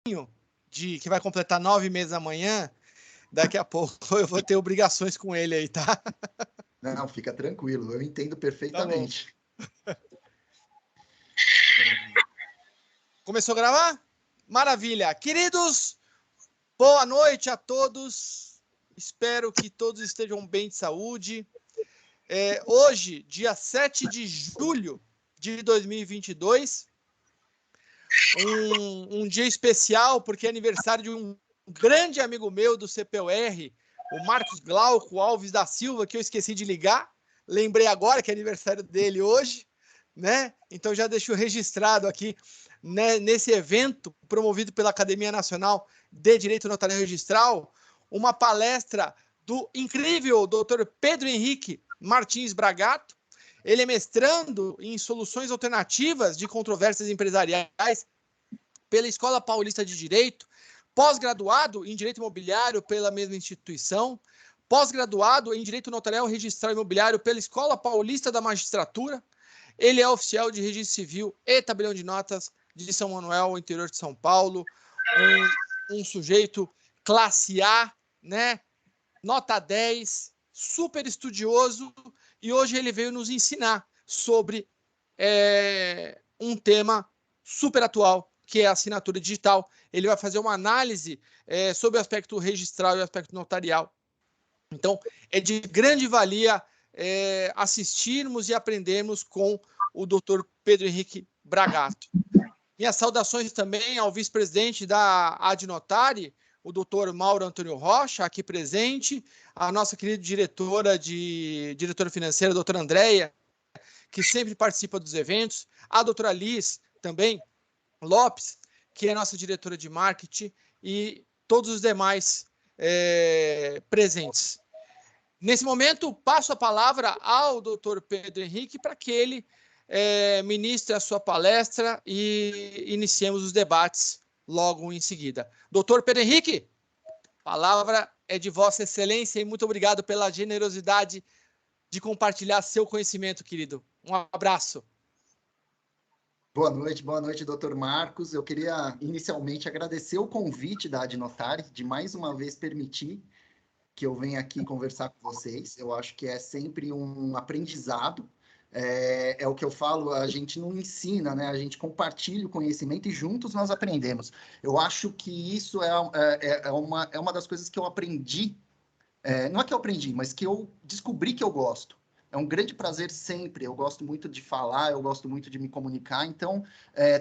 que vai completar 9 meses amanhã, daqui a pouco eu vou ter obrigações com ele aí, tá? Não, fica tranquilo, eu entendo Tá bom. perfeitamente. Começou a gravar? Maravilha. Queridos, boa noite a todos. Espero que todos estejam bem de saúde. Hoje, dia 7 de julho de 2022, um dia especial, porque é aniversário de um grande amigo meu do CPUR, o Marcos Glauco Alves da Silva, que eu esqueci de ligar. Lembrei agora que é aniversário dele hoje, né? Então já deixo registrado aqui, né, nesse evento promovido pela Academia Nacional de Direito Notarial Registral, uma palestra do incrível Dr. Pedro Henrique Martins Bragato. Ele é mestrando em soluções alternativas de controvérsias empresariais pela Escola Paulista de Direito, pós-graduado em Direito Imobiliário pela mesma instituição, pós-graduado em Direito Notarial Registral Imobiliário pela Escola Paulista da Magistratura. Ele é oficial de Registro Civil e Tabelião de Notas de São Manuel, interior de São Paulo, um sujeito classe A, né? Nota 10, super estudioso, e hoje ele veio nos ensinar sobre um tema super atual, que é a assinatura digital. Ele vai fazer uma análise sobre o aspecto registral e o aspecto notarial. Então, é de grande valia assistirmos e aprendermos com o Dr. Pedro Henrique Bragato. Minhas saudações também ao vice-presidente da Adnotari, o doutor Mauro Antônio Rocha, aqui presente, a nossa querida diretora financeira, a doutora Andréia, que sempre participa dos eventos, a doutora Liz, também, Lopes, que é nossa diretora de marketing, e todos os demais presentes. Nesse momento, passo a palavra ao doutor Pedro Henrique para que ele ministre a sua palestra e iniciemos os debates logo em seguida. Doutor Pedro Henrique, a palavra é de Vossa Excelência e muito obrigado pela generosidade de compartilhar seu conhecimento, querido. Um abraço. Boa noite, doutor Marcos. Eu queria inicialmente agradecer o convite da Adnotari de mais uma vez permitir que eu venha aqui conversar com vocês. Eu acho que é sempre um aprendizado. É o que eu falo, a gente não ensina, né? A gente compartilha o conhecimento e juntos nós aprendemos. Eu acho que isso é uma das coisas que eu aprendi. Não é que eu aprendi, mas que eu descobri que eu gosto. É um grande prazer sempre. Eu gosto muito de falar, eu gosto muito de me comunicar. Então,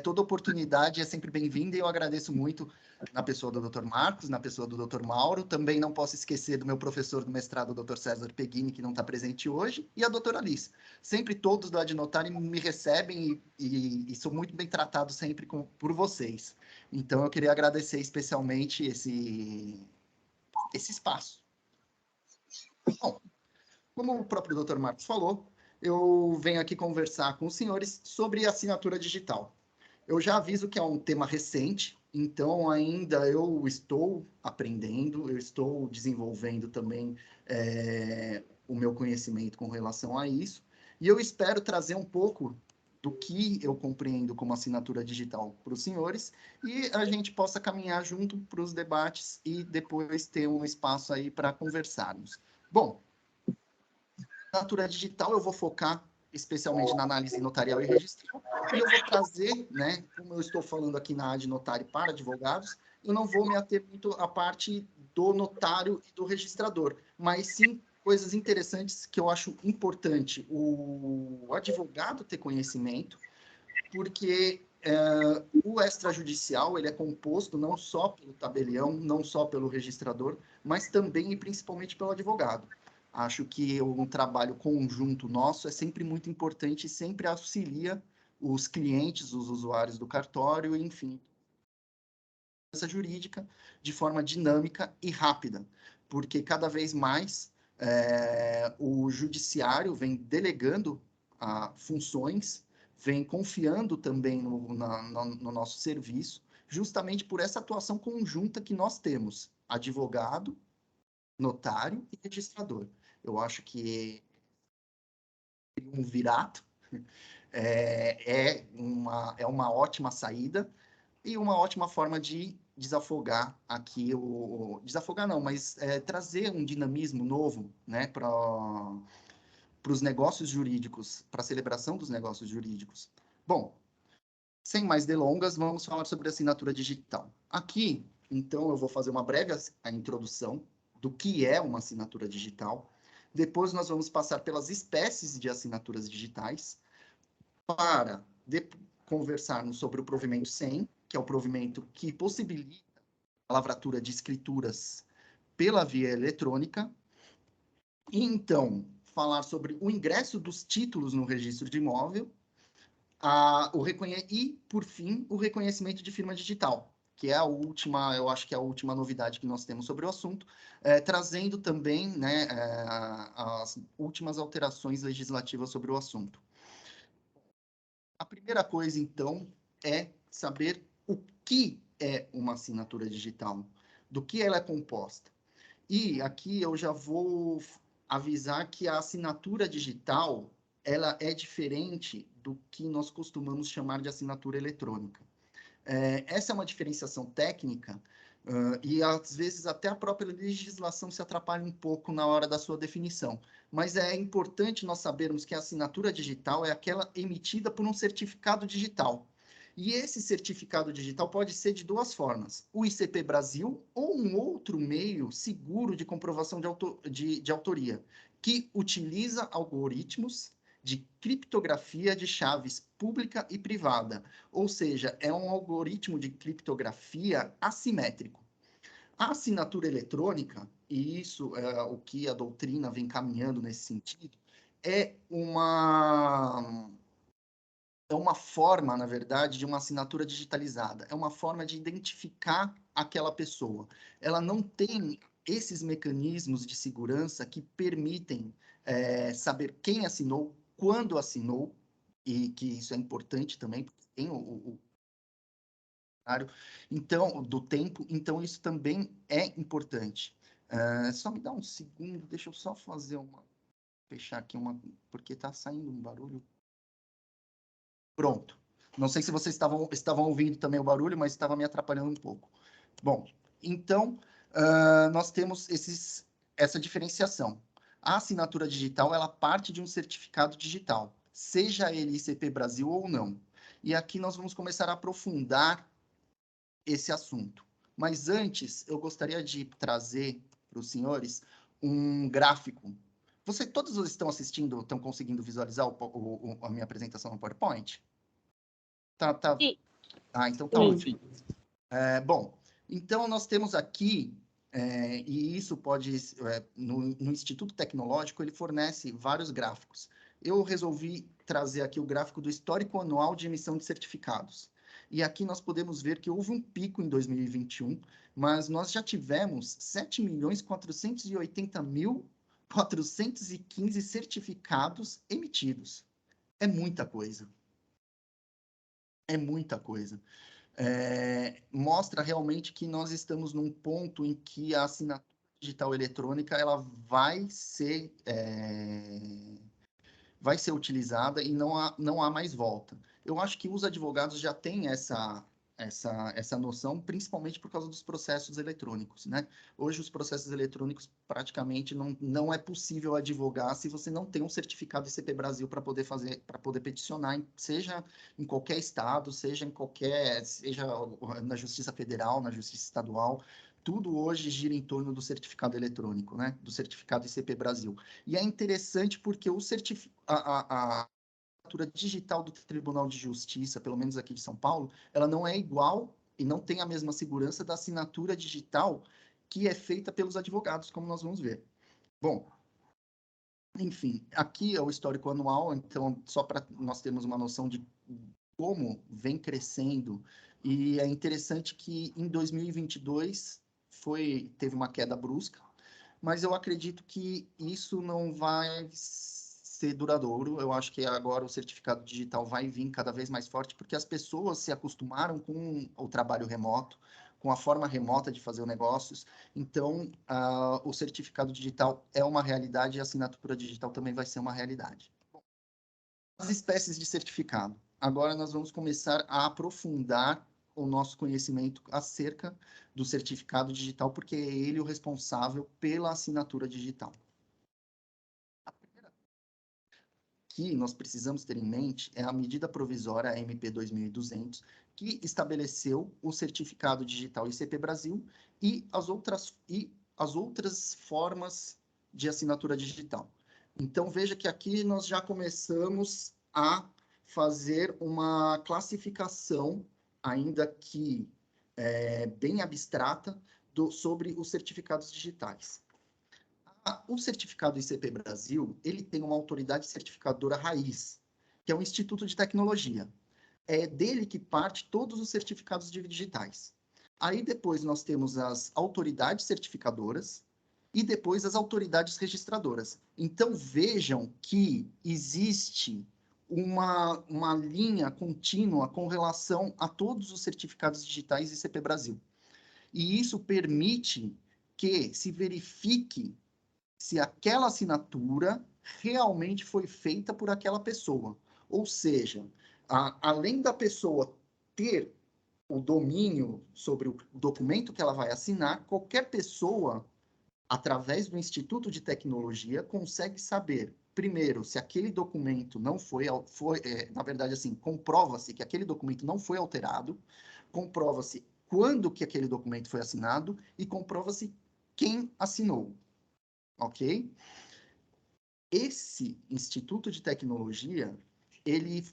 toda oportunidade é sempre bem-vinda e eu agradeço muito na pessoa do Dr. Marcos, na pessoa do Dr. Mauro. Também não posso esquecer do meu professor do mestrado, o Dr. César Peghini, que não está presente hoje, e a doutora Alice. Sempre todos da Adnotari me recebem e sou muito bem tratado sempre por vocês. Então, eu queria agradecer especialmente esse espaço. Bom, como o próprio Dr. Marcos falou, eu venho aqui conversar com os senhores sobre assinatura digital. Eu já aviso que é um tema recente, então ainda eu estou aprendendo, eu estou desenvolvendo também o meu conhecimento com relação a isso, e eu espero trazer um pouco do que eu compreendo como assinatura digital para os senhores, e a gente possa caminhar junto para os debates e depois ter um espaço aí para conversarmos. Bom, assinatura digital eu vou focar especialmente na análise notarial e registral, e eu vou trazer, né, como eu estou falando aqui na Adnotari para advogados, eu não vou me ater muito à parte do notário e do registrador, mas sim coisas interessantes que eu acho importante o advogado ter conhecimento, porque o extrajudicial ele é composto não só pelo tabelião, não só pelo registrador, mas também e principalmente pelo advogado. Acho que um trabalho conjunto nosso é sempre muito importante e sempre auxilia os clientes, os usuários do cartório, enfim, essa jurídica de forma dinâmica e rápida, porque cada vez mais o judiciário vem delegando funções, vem confiando também no nosso serviço, justamente por essa atuação conjunta que nós temos, advogado, notário e registrador. Eu acho que um virato é uma ótima saída e uma ótima forma de desafogar aqui desafogar não, mas trazer um dinamismo novo, né, para os negócios jurídicos, para a celebração dos negócios jurídicos. Bom, sem mais delongas, vamos falar sobre assinatura digital. Aqui, então, eu vou fazer uma breve introdução do que é uma assinatura digital. Depois nós vamos passar pelas espécies de assinaturas digitais para conversarmos sobre o provimento 100, que é o provimento que possibilita a lavratura de escrituras pela via eletrônica. E, então, falar sobre o ingresso dos títulos no registro de imóvel, e, por fim, o reconhecimento de firma digital, que é a última, eu acho que é a última novidade que nós temos sobre o assunto, trazendo também, né, as últimas alterações legislativas sobre o assunto. A primeira coisa, então, é saber o que é uma assinatura digital, do que ela é composta. E aqui eu já vou avisar que a assinatura digital, ela é diferente do que nós costumamos chamar de assinatura eletrônica. Essa é uma diferenciação técnica, e às vezes até a própria legislação se atrapalha um pouco na hora da sua definição. Mas é importante nós sabermos que a assinatura digital é aquela emitida por um certificado digital. E esse certificado digital pode ser de duas formas: o ICP Brasil ou um outro meio seguro de comprovação de autoria, que utiliza algoritmos de criptografia de chaves pública e privada, ou seja, é um algoritmo de criptografia assimétrico. A assinatura eletrônica, e isso é o que a doutrina vem caminhando nesse sentido, é uma forma, na verdade, de uma assinatura digitalizada. É uma forma de identificar aquela pessoa. Ela não tem esses mecanismos de segurança que permitem saber quem assinou, quando assinou, e que isso é importante também, porque tem o então, do tempo, então isso também é importante. Só me dá um segundo, deixa eu só fechar aqui porque está saindo um barulho. Pronto. Não sei se vocês estavam ouvindo também o barulho, mas estava me atrapalhando um pouco. Bom, então, nós temos essa diferenciação. A assinatura digital, ela parte de um certificado digital, seja ele ICP Brasil ou não. E aqui nós vamos começar a aprofundar esse assunto. Mas antes, eu gostaria de trazer para os senhores um gráfico. Todos estão assistindo, estão conseguindo visualizar a minha apresentação no PowerPoint? Tá. Sim. Então tá ótimo. Bom, então nós temos aqui, e isso pode, no Instituto Tecnológico, ele fornece vários gráficos. Eu resolvi trazer aqui o gráfico do histórico anual de emissão de certificados. E aqui nós podemos ver que houve um pico em 2021, mas nós já tivemos 7.480.415 certificados emitidos. É muita coisa. É muita coisa. Mostra realmente que nós estamos num ponto em que a assinatura digital eletrônica ela vai ser utilizada e não há mais volta. Eu acho que os advogados já têm essa noção, principalmente por causa dos processos eletrônicos, né? Hoje, os processos eletrônicos, praticamente, não é possível advogar se você não tem um certificado ICP Brasil para poder peticionar, seja em qualquer estado, seja na Justiça Federal, na Justiça Estadual. Tudo hoje gira em torno do certificado eletrônico, né? Do certificado ICP Brasil. E é interessante porque a assinatura digital do Tribunal de Justiça, pelo menos aqui de São Paulo, ela não é igual e não tem a mesma segurança da assinatura digital que é feita pelos advogados, como nós vamos ver. Bom, enfim, aqui é o histórico anual, então, só para nós termos uma noção de como vem crescendo, e é interessante que em 2022 teve uma queda brusca, mas eu acredito que isso não vai ser duradouro. Eu acho que agora o certificado digital vai vir cada vez mais forte, porque as pessoas se acostumaram com o trabalho remoto, com a forma remota de fazer negócios. Então, o certificado digital é uma realidade e a assinatura digital também vai ser uma realidade. As espécies de certificado. Agora nós vamos começar a aprofundar o nosso conhecimento acerca do certificado digital, porque é ele o responsável pela assinatura digital. A primeira que nós precisamos ter em mente é a medida provisória MP 2200, que estabeleceu o certificado digital ICP Brasil e as outras formas de assinatura digital. Então, veja que aqui nós já começamos a fazer uma classificação, ainda que bem abstrata, sobre os certificados digitais. O certificado ICP Brasil, ele tem uma autoridade certificadora raiz, que é o Instituto de Tecnologia. É dele que parte todos os certificados digitais. Aí depois nós temos as autoridades certificadoras e depois as autoridades registradoras. Então vejam que existe uma linha contínua com relação a todos os certificados digitais ICP Brasil. E isso permite que se verifique se aquela assinatura realmente foi feita por aquela pessoa. Ou seja, além da pessoa ter o domínio sobre o documento que ela vai assinar, qualquer pessoa, através do Instituto de Tecnologia, consegue saber, primeiro, se aquele documento não na verdade, assim, comprova-se que aquele documento não foi alterado, comprova-se quando que aquele documento foi assinado e comprova-se quem assinou. Ok? Esse Instituto de Tecnologia, ele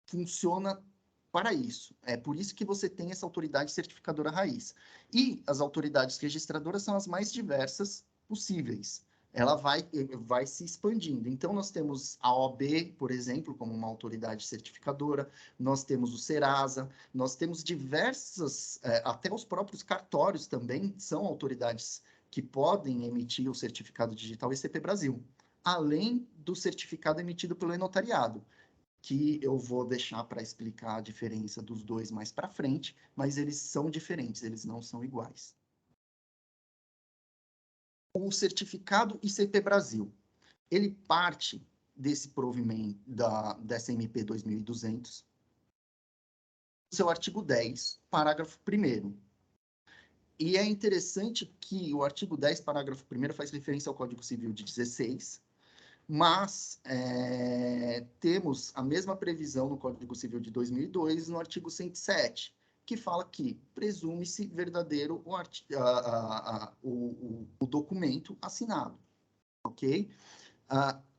funciona para isso. É por isso que você tem essa autoridade certificadora raiz. E as autoridades registradoras são as mais diversas possíveis. Ela vai se expandindo. Então, nós temos a OAB, por exemplo, como uma autoridade certificadora, nós temos o Serasa, nós temos diversas, até os próprios cartórios também são autoridades que podem emitir o certificado digital ICP Brasil, além do certificado emitido pelo notariado, que eu vou deixar para explicar a diferença dos dois mais para frente, mas eles são diferentes, eles não são iguais. O certificado ICP Brasil, ele parte desse provimento dessa MP 2200, seu artigo 10, parágrafo 1º. E é interessante que o artigo 10, parágrafo 1º, faz referência ao Código Civil de 16, mas temos a mesma previsão no Código Civil de 2002, no artigo 107, que fala que presume-se verdadeiro o documento assinado, ok?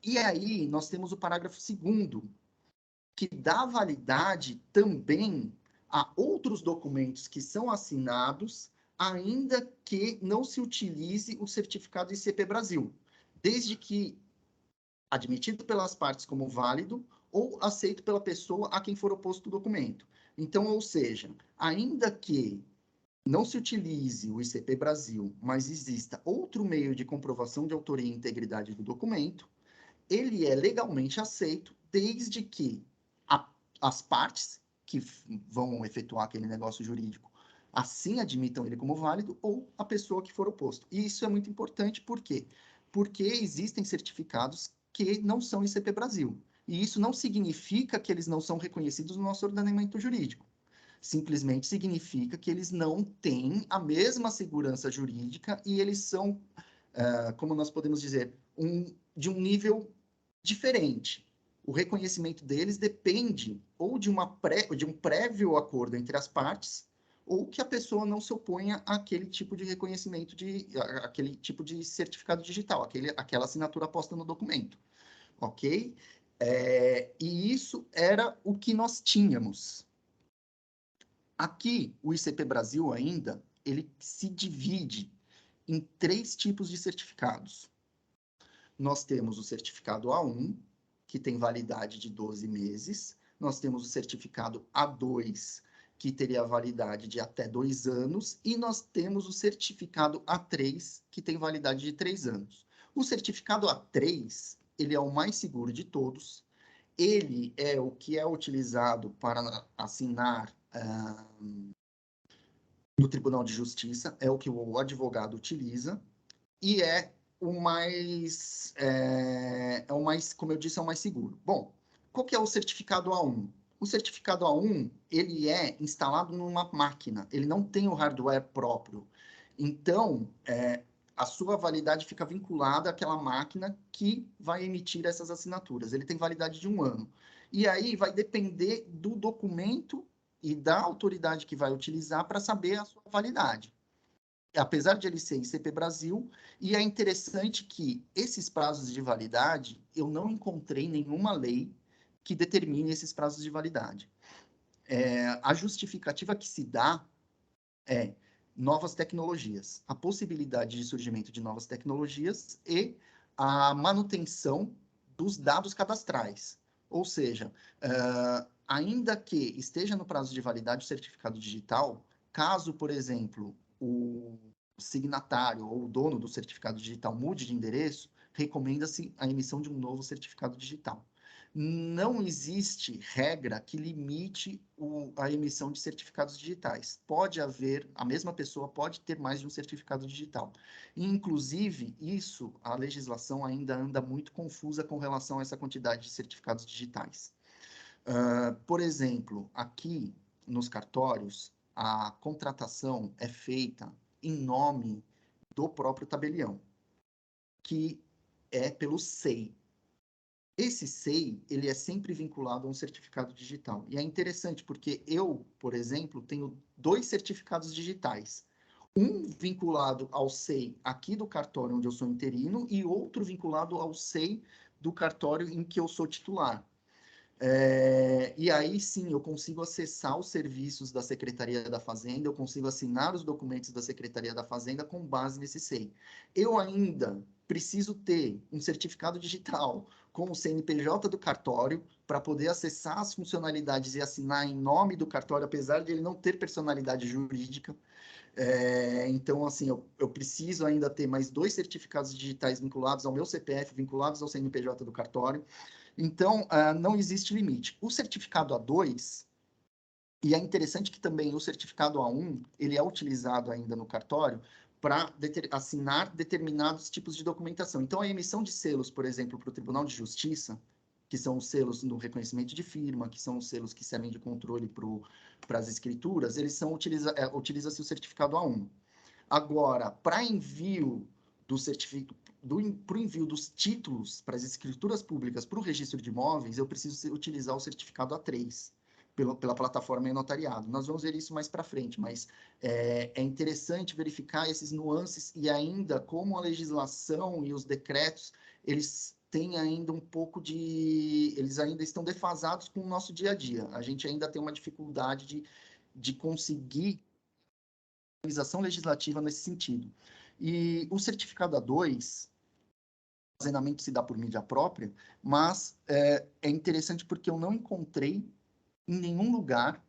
E aí nós temos o parágrafo 2º, que dá validade também a outros documentos que são assinados, ainda que não se utilize o certificado ICP Brasil, desde que admitido pelas partes como válido ou aceito pela pessoa a quem for oposto o documento. Então, ou seja, ainda que não se utilize o ICP Brasil, mas exista outro meio de comprovação de autoria e integridade do documento, ele é legalmente aceito desde que as partes que vão efetuar aquele negócio jurídico assim admitam ele como válido ou a pessoa que for oposto. E isso é muito importante, por quê? Porque existem certificados que não são ICP Brasil. E isso não significa que eles não são reconhecidos no nosso ordenamento jurídico. Simplesmente significa que eles não têm a mesma segurança jurídica e eles são, como nós podemos dizer, de um nível diferente. O reconhecimento deles depende ou de um prévio acordo entre as partes, ou que a pessoa não se oponha àquele tipo de reconhecimento, aquele tipo de certificado digital, aquela assinatura posta no documento, ok? E isso era o que nós tínhamos. Aqui, o ICP Brasil ainda, ele se divide em 3 tipos de certificados. Nós temos o certificado A1, que tem validade de 12 meses. Nós temos o certificado A2, que teria validade de até 2 anos. E nós temos o certificado A3, que tem validade de 3 anos. O certificado A3, ele é o mais seguro de todos. Ele é o que é utilizado para assinar no Tribunal de Justiça, é o que o advogado utiliza. E é o mais, como eu disse, é o mais seguro. Bom, qual que é o certificado A1? O certificado A1, ele é instalado numa máquina, ele não tem o hardware próprio. Então, a sua validade fica vinculada àquela máquina que vai emitir essas assinaturas. Ele tem validade de 1 ano. E aí vai depender do documento e da autoridade que vai utilizar para saber a sua validade. Apesar de ele ser ICP Brasil, e é interessante que esses prazos de validade, eu não encontrei nenhuma lei que determine esses prazos de validade. A justificativa que se dá é novas tecnologias, a possibilidade de surgimento de novas tecnologias e a manutenção dos dados cadastrais. Ou seja, ainda que esteja no prazo de validade o certificado digital, caso, por exemplo, o signatário ou o dono do certificado digital mude de endereço, recomenda-se a emissão de um novo certificado digital. Não existe regra que limite a emissão de certificados digitais. Pode haver, a mesma pessoa pode ter mais de um certificado digital. Inclusive, a legislação ainda anda muito confusa com relação a essa quantidade de certificados digitais. Por exemplo, aqui nos cartórios, a contratação é feita em nome do próprio tabelião, que é pelo SEI. Esse SEI, ele é sempre vinculado a um certificado digital. E é interessante porque eu, por exemplo, tenho 2 certificados digitais. Um vinculado ao SEI aqui do cartório onde eu sou interino e outro vinculado ao SEI do cartório em que eu sou titular. E aí sim, eu consigo acessar os serviços da Secretaria da Fazenda, eu consigo assinar os documentos da Secretaria da Fazenda com base nesse SEI. Eu ainda preciso ter um certificado digital com o CNPJ do cartório para poder acessar as funcionalidades e assinar em nome do cartório, apesar de ele não ter personalidade jurídica. Então, assim, eu preciso ainda ter mais 2 certificados digitais vinculados ao meu CPF, vinculados ao CNPJ do cartório. Então, não existe limite. O certificado A2, e é interessante que também o certificado A1, ele é utilizado ainda no cartório para assinar determinados tipos de documentação. Então, a emissão de selos, por exemplo, para o Tribunal de Justiça, que são os selos no reconhecimento de firma, que são os selos que servem de controle para as escrituras, utiliza-se o certificado A1. Agora, para envio do certificado, para o envio dos títulos para as escrituras públicas para o registro de imóveis, eu preciso utilizar o certificado A3 pela plataforma e-notariado. Nós vamos ver isso mais para frente, mas é interessante verificar esses nuances e ainda como a legislação e os decretos, eles têm ainda um pouco eles ainda estão defasados com o nosso dia a dia. A gente ainda tem uma dificuldade de conseguir organização legislativa nesse sentido. E o certificado A2, o armazenamento se dá por mídia própria, mas é interessante porque eu não encontrei em nenhum lugar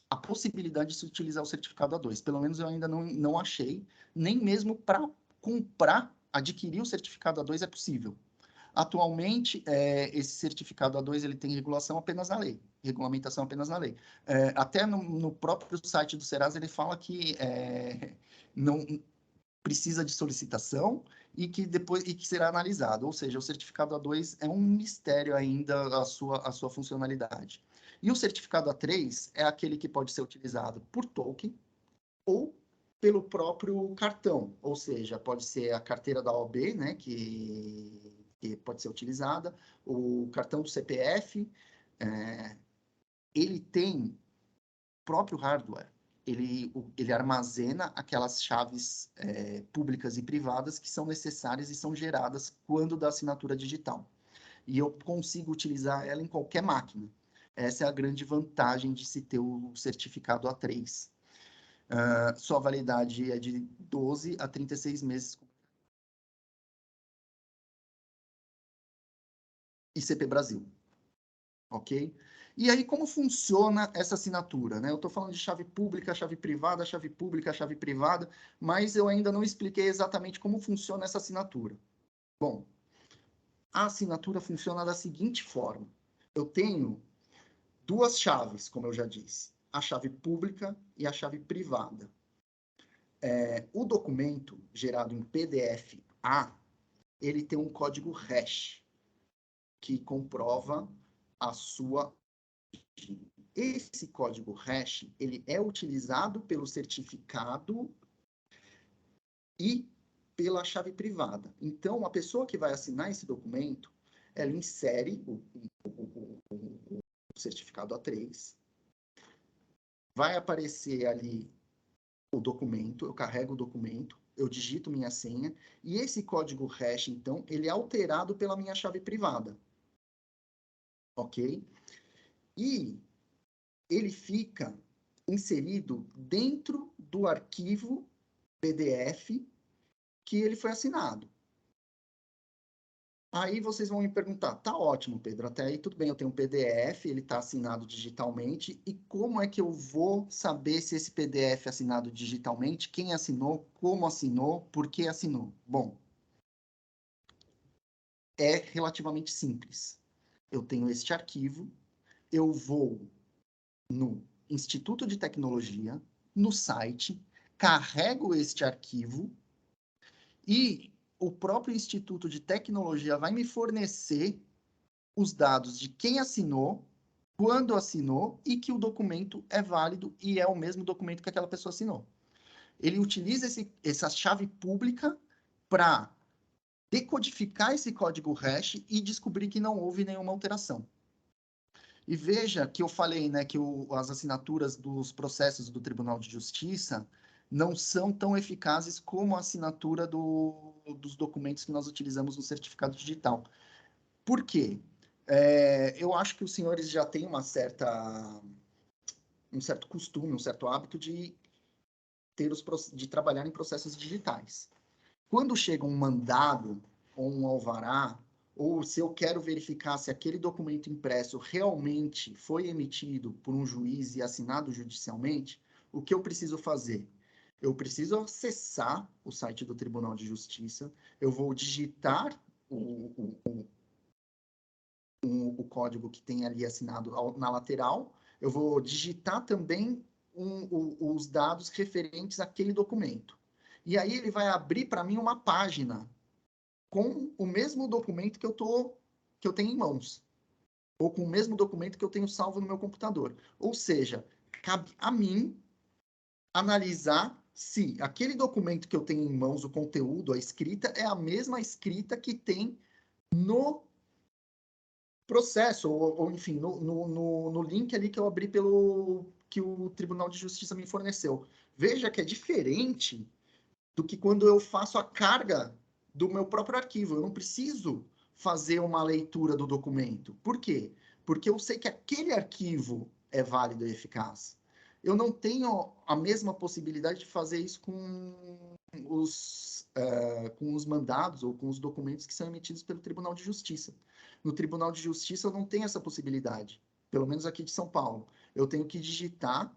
a possibilidade de se utilizar o certificado A2. Pelo menos eu ainda não achei, nem mesmo para comprar, adquirir o certificado A2 é possível. Atualmente, esse certificado A2 ele tem regulação apenas na lei, regulamentação apenas na lei. Até no próprio site do Serasa ele fala que não precisa de solicitação e que será analisado. Ou seja, o certificado A2 é um mistério ainda a sua funcionalidade. E o certificado A3 é aquele que pode ser utilizado por token ou pelo próprio cartão, ou seja, pode ser a carteira da OAB, né, que pode ser utilizada, o cartão do CPF, ele tem próprio hardware, ele armazena aquelas chaves públicas e privadas que são necessárias e são geradas quando da assinatura digital. E eu consigo utilizar ela em qualquer máquina. Essa é a grande vantagem de se ter o certificado A3. Sua validade é de 12 a 36 meses. ICP Brasil. Ok? E aí, como funciona essa assinatura? Né? Eu estou falando de chave pública, chave privada, chave pública, chave privada, mas eu ainda não expliquei exatamente como funciona essa assinatura. Bom, a assinatura funciona da seguinte forma. Eu tenho 2 chaves, como eu já disse. A chave pública e a chave privada. O documento gerado em PDF-A, ele tem um código hash, que comprova a sua esse código hash, ele é utilizado pelo certificado e pela chave privada. Então, a pessoa que vai assinar esse documento, ela insere o certificado A3, vai aparecer ali o documento, eu carrego o documento, eu digito minha senha, e esse código hash, então, ele é alterado pela minha chave privada. Ok? E ele fica inserido dentro do arquivo PDF que ele foi assinado. Aí vocês vão me perguntar, tá ótimo, Pedro, até aí tudo bem, eu tenho um PDF, ele está assinado digitalmente, e como é que eu vou saber se esse PDF é assinado digitalmente, quem assinou, como assinou, por que assinou? Bom, é relativamente simples. Eu tenho este arquivo, eu vou no Instituto de Tecnologia, no site, carrego este arquivo e o próprio Instituto de Tecnologia vai me fornecer os dados de quem assinou, quando assinou e que o documento é válido e é o mesmo documento que aquela pessoa assinou. Ele utiliza essa chave pública para decodificar esse código hash e descobrir que não houve nenhuma alteração. E veja que eu falei, né, que as assinaturas dos processos do Tribunal de Justiça não são tão eficazes como a assinatura dos documentos que nós utilizamos no certificado digital. Por quê? Eu acho que os senhores já têm um certo costume, um certo hábito de trabalhar em processos digitais. Quando chega um mandado ou um alvará, ou se eu quero verificar se aquele documento impresso realmente foi emitido por um juiz e assinado judicialmente, o que eu preciso fazer? Eu preciso acessar o site do Tribunal de Justiça, eu vou digitar o código que tem ali assinado na lateral, eu vou digitar também os dados referentes àquele documento. E aí ele vai abrir para mim uma página com o mesmo documento que eu tenho em mãos, ou com o mesmo documento que eu tenho salvo no meu computador. Ou seja, cabe a mim analisar se aquele documento que eu tenho em mãos, o conteúdo, a escrita, é a mesma escrita que tem no processo, ou enfim, no link ali que eu abri que o Tribunal de Justiça me forneceu. Veja que é diferente do que quando eu faço a carga do meu próprio arquivo. Eu não preciso fazer uma leitura do documento. Por quê? Porque eu sei que aquele arquivo é válido e eficaz. Eu não tenho a mesma possibilidade de fazer isso com os mandados ou com os documentos que são emitidos pelo Tribunal de Justiça. No Tribunal de Justiça eu não tenho essa possibilidade, pelo menos aqui de São Paulo. Eu tenho que digitar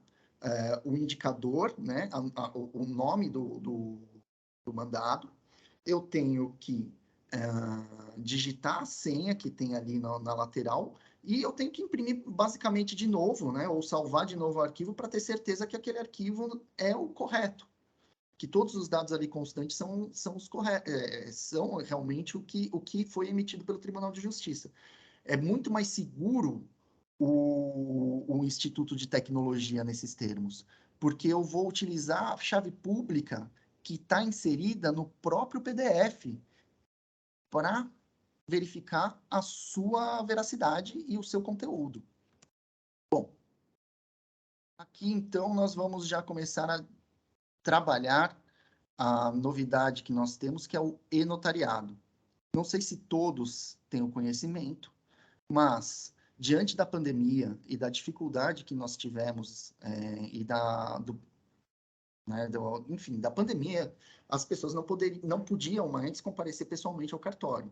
o indicador, né, o nome do mandado, eu tenho que digitar a senha que tem ali na lateral e eu tenho que imprimir basicamente de novo, né, ou salvar de novo o arquivo para ter certeza que aquele arquivo é o correto, que todos os dados ali constantes são os corretos, são realmente o que foi emitido pelo Tribunal de Justiça. É muito mais seguro o Instituto de Tecnologia nesses termos, porque eu vou utilizar a chave pública que está inserida no próprio PDF para verificar a sua veracidade e o seu conteúdo. Bom, aqui então nós vamos já começar a trabalhar a novidade que nós temos, que é o e-notariado. Não sei se todos têm o conhecimento, mas diante da pandemia e da dificuldade que nós tivemos e enfim, da pandemia, as pessoas não podiam mais comparecer pessoalmente ao cartório.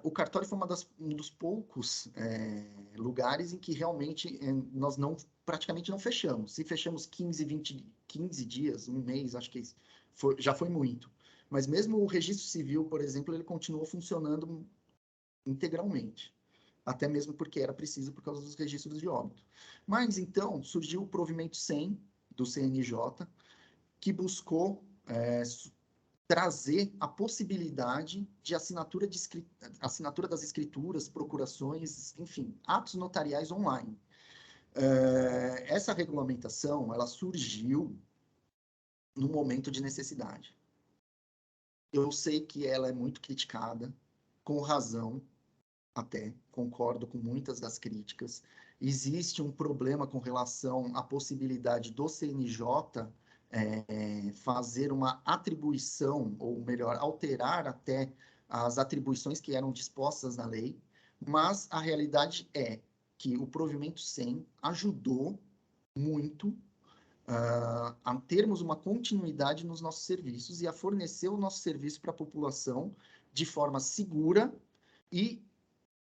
O cartório foi um dos poucos lugares em que realmente nós praticamente não fechamos. Se fechamos 15 dias, um mês, acho que já foi muito. Mas mesmo o registro civil, por exemplo, ele continuou funcionando integralmente. Até mesmo porque era preciso por causa dos registros de óbito. Mas então surgiu o provimento 100 do CNJ, que buscou trazer a possibilidade de assinatura das escrituras, procurações, enfim, atos notariais online. Essa regulamentação, ela surgiu num momento de necessidade. Eu sei que ela é muito criticada, com razão, até, concordo com muitas das críticas. Existe um problema com relação à possibilidade do CNJ fazer uma atribuição, ou melhor, alterar até as atribuições que eram dispostas na lei, mas a realidade é que o provimento 100 ajudou muito a termos uma continuidade nos nossos serviços e a fornecer o nosso serviço para a população de forma segura e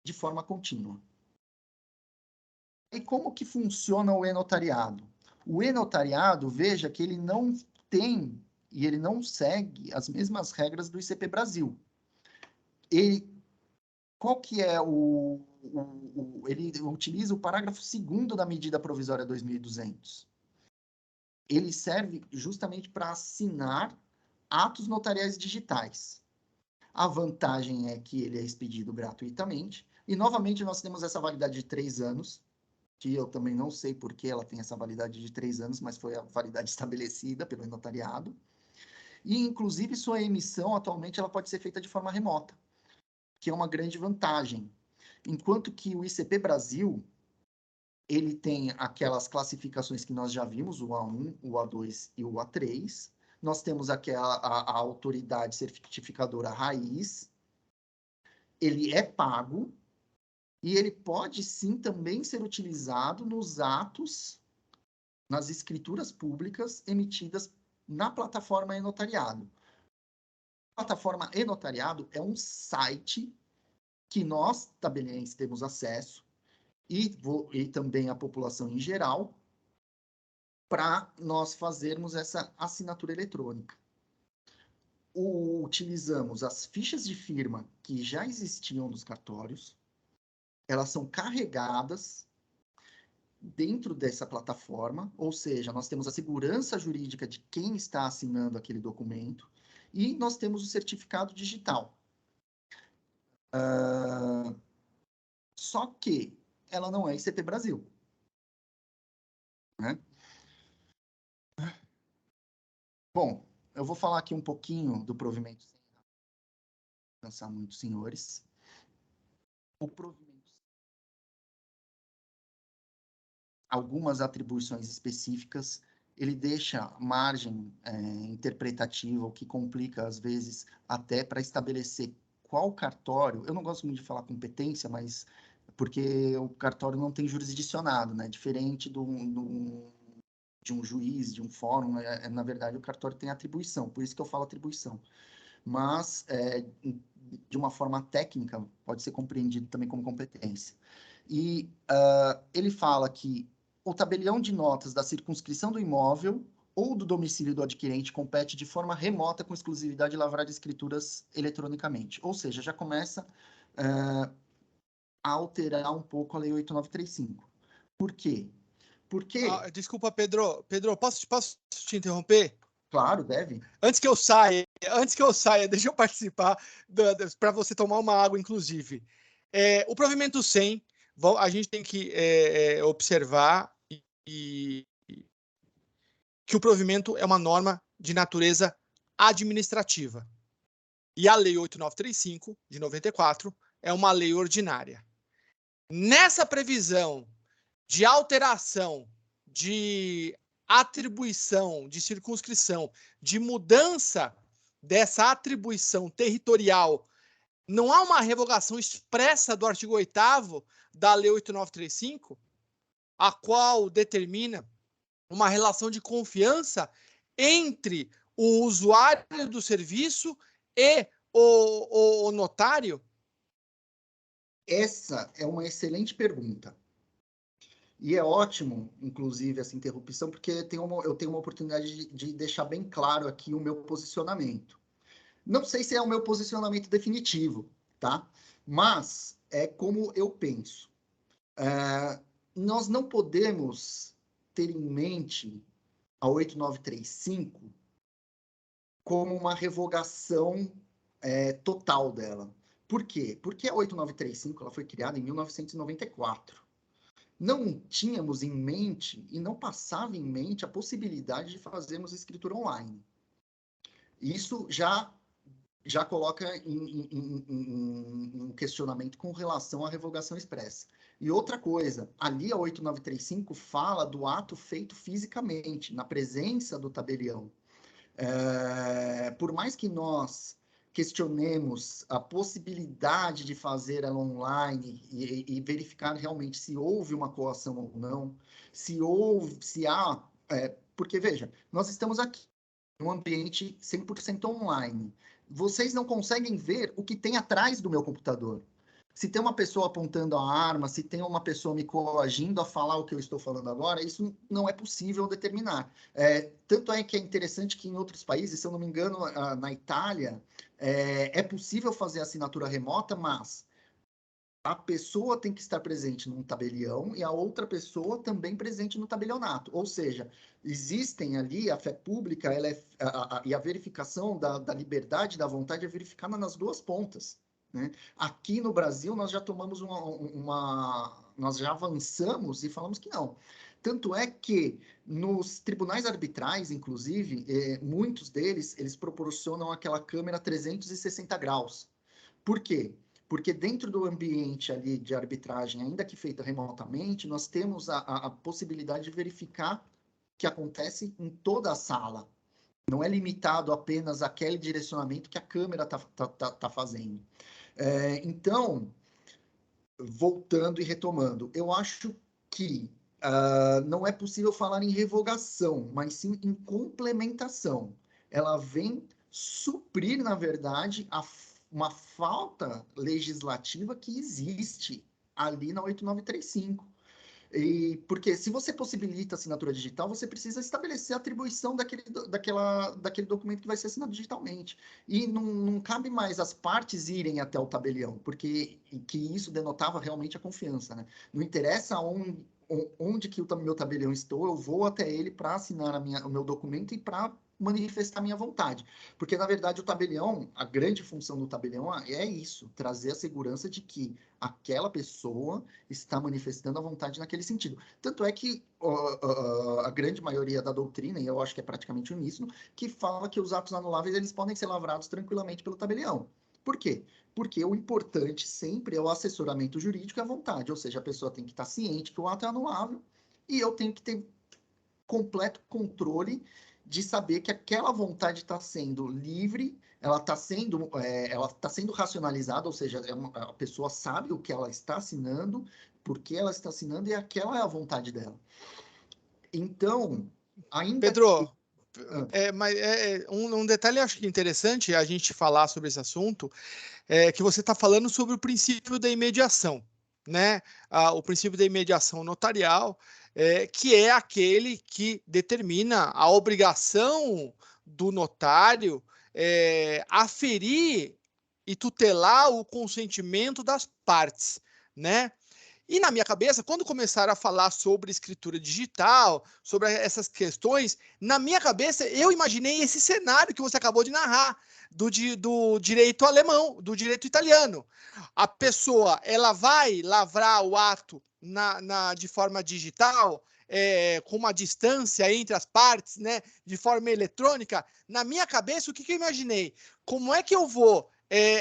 de forma contínua. E como que funciona o e-notariado? O e-notariado, veja que ele não tem e ele não segue as mesmas regras do ICP Brasil. Qual que é ele utiliza o parágrafo 2º da medida provisória 2200. Ele serve justamente para assinar atos notariais digitais. A vantagem é que ele é expedido gratuitamente. E, novamente, nós temos essa validade de 3 anos, que eu também não sei por que ela tem essa validade de 3 anos, mas foi a validade estabelecida pelo notariado. E, inclusive, sua emissão, atualmente, ela pode ser feita de forma remota, que é uma grande vantagem. Enquanto que o ICP Brasil, ele tem aquelas classificações que nós já vimos, o A1, o A2 e o A3. Nós temos aqui a autoridade certificadora raiz. Ele é pago e ele pode, sim, também ser utilizado nos atos, nas escrituras públicas emitidas na plataforma e-notariado. A plataforma e-notariado é um site que nós, tabelenses, temos acesso, e também a população em geral, para nós fazermos essa assinatura eletrônica. Utilizamos as fichas de firma que já existiam nos cartórios, elas são carregadas dentro dessa plataforma, ou seja, nós temos a segurança jurídica de quem está assinando aquele documento, e nós temos o certificado digital. Só que ela não é ICP Brasil, né? Bom, eu vou falar aqui um pouquinho do provimento sem cansar muitos senhores. O provimento, algumas atribuições específicas, ele deixa margem interpretativa, o que complica, às vezes, até para estabelecer qual cartório. Eu não gosto muito de falar competência, mas porque o cartório não tem jurisdicionado, né? Diferente de um juiz, de um fórum, na verdade, o cartório tem atribuição, por isso que eu falo atribuição. Mas, de uma forma técnica, pode ser compreendido também como competência. E ele fala que o tabelião de notas da circunscrição do imóvel ou do domicílio do adquirente compete de forma remota com exclusividade de lavrar de escrituras eletronicamente. Ou seja, já começa a alterar um pouco a Lei 8935. Por quê? Porque... desculpa, Pedro. Pedro, posso te interromper? Claro, deve. Antes que eu saia, deixa eu participar para você tomar uma água, inclusive. O provimento 100, a gente tem que observar que o provimento é uma norma de natureza administrativa. E a Lei 8935, de 94, é uma lei ordinária. Nessa previsão de alteração, de atribuição, de circunscrição, de mudança dessa atribuição territorial, não há uma revogação expressa do artigo 8º da Lei 8935, a qual determina uma relação de confiança entre o usuário do serviço e o notário? Essa é uma excelente pergunta. E é ótimo, inclusive, essa interrupção, porque eu tenho uma oportunidade de deixar bem claro aqui o meu posicionamento. Não sei se é o meu posicionamento definitivo, tá? Mas é como eu penso. Nós não podemos ter em mente a 8935 como uma revogação total dela. Por quê? Porque a 8935 ela foi criada em 1994. Não tínhamos em mente e não passava em mente a possibilidade de fazermos escritura online. Isso já coloca em questionamento com relação à revogação expressa. E outra coisa, ali a 8935 fala do ato feito fisicamente, na presença do tabelião. Por mais que nós questionemos a possibilidade de fazer ela online e verificar realmente se houve uma coação ou não, se há... porque, veja, nós estamos aqui num ambiente 100% online. Vocês não conseguem ver o que tem atrás do meu computador. Se tem uma pessoa apontando a arma, se tem uma pessoa me coagindo a falar o que eu estou falando agora, isso não é possível determinar. Tanto é que é interessante que em outros países, se eu não me engano, na Itália, é possível fazer assinatura remota, mas a pessoa tem que estar presente num tabelião e a outra pessoa também presente no tabelionato. Ou seja, existem ali a fé pública e a verificação da liberdade, da vontade é verificada nas duas pontas. Né? Aqui no Brasil, nós já tomamos nós já avançamos e falamos que não. Tanto é que nos tribunais arbitrais, inclusive, muitos deles, eles proporcionam aquela câmera 360 graus. Por quê? Porque dentro do ambiente ali de arbitragem, ainda que feita remotamente, nós temos a possibilidade de verificar o que acontece em toda a sala. Não é limitado apenas àquele direcionamento que a câmera tá fazendo. Então, voltando e retomando, eu acho que não é possível falar em revogação, mas sim em complementação. Ela vem suprir, na verdade, uma falta legislativa que existe ali na 8935. Porque se você possibilita assinatura digital, você precisa estabelecer a atribuição daquele documento que vai ser assinado digitalmente. E não cabe mais as partes irem até o tabelião, porque que isso denotava realmente a confiança. Né? Não interessa onde que o meu tabelião estou, eu vou até ele para assinar o meu documento e para manifestar minha vontade. Porque, na verdade, o tabelião, a grande função do tabelião é isso, trazer a segurança de que aquela pessoa está manifestando a vontade naquele sentido. Tanto é que a grande maioria da doutrina, e eu acho que é praticamente uníssono, que fala que os atos anuláveis eles podem ser lavrados tranquilamente pelo tabelião. Por quê? Porque o importante sempre é o assessoramento jurídico e a vontade, ou seja, a pessoa tem que estar ciente que o ato é anulável e eu tenho que ter completo controle de saber que aquela vontade está sendo livre, ela está sendo racionalizada, ou seja, a pessoa sabe o que ela está assinando, por que ela está assinando, e aquela é a vontade dela. Então, ainda Pedro, que... mas um detalhe eu acho que interessante a gente falar sobre esse assunto é que você está falando sobre o princípio da imediação, né? O princípio da imediação notarial, que é aquele que determina a obrigação do notário aferir e tutelar o consentimento das partes, né? E na minha cabeça, quando começaram a falar sobre escritura digital, sobre essas questões, na minha cabeça eu imaginei esse cenário que você acabou de narrar, do direito alemão, do direito italiano. A pessoa ela vai lavrar o ato de forma digital, com uma distância entre as partes, né, de forma eletrônica. Na minha cabeça, o que eu imaginei? Como é que eu vou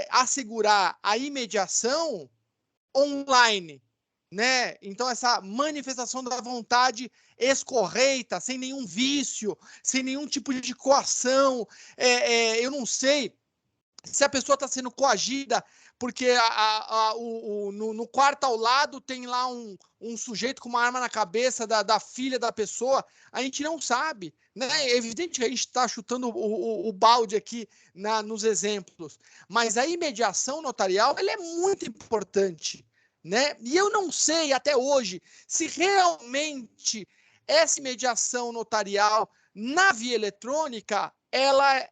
assegurar a imediação online? Né? Então, essa manifestação da vontade escorreita, sem nenhum vício, sem nenhum tipo de coação. Eu não sei se a pessoa está sendo coagida porque no quarto ao lado tem lá um sujeito com uma arma na cabeça da filha da pessoa. A gente não sabe. Né? É evidente que a gente está chutando o balde aqui nos exemplos, mas a imediação notarial ela é muito importante. Né? E eu não sei até hoje se realmente essa mediação notarial na via eletrônica ela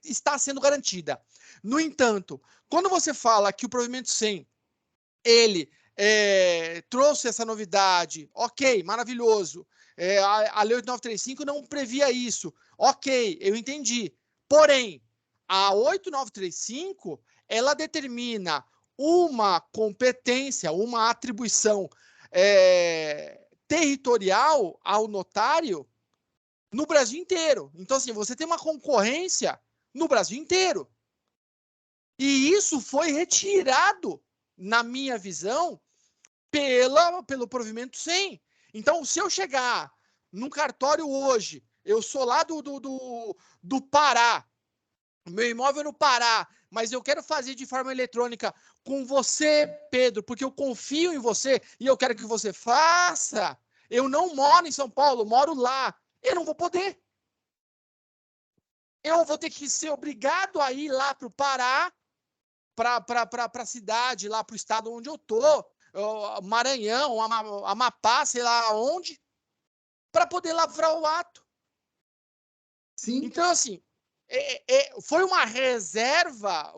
está sendo garantida. No entanto, quando você fala que o provimento 100 ele trouxe essa novidade, ok, maravilhoso. A Lei 8935 não previa isso, ok, eu entendi. Porém, a 8935, ela determina uma competência, uma atribuição territorial ao notário no Brasil inteiro. Então, assim, você tem uma concorrência no Brasil inteiro. E isso foi retirado, na minha visão, pelo provimento 100. Então, se eu chegar num cartório hoje, eu sou lá do Pará, meu imóvel é no Pará, mas eu quero fazer de forma eletrônica com você, Pedro, porque eu confio em você e eu quero que você faça. Eu não moro em São Paulo, moro lá. Eu não vou poder. Eu vou ter que ser obrigado a ir lá para o Pará, para a cidade, lá para o estado onde eu estou, Maranhão, Amapá, sei lá onde, para poder lavrar o ato. Sim. Então, assim, foi uma reserva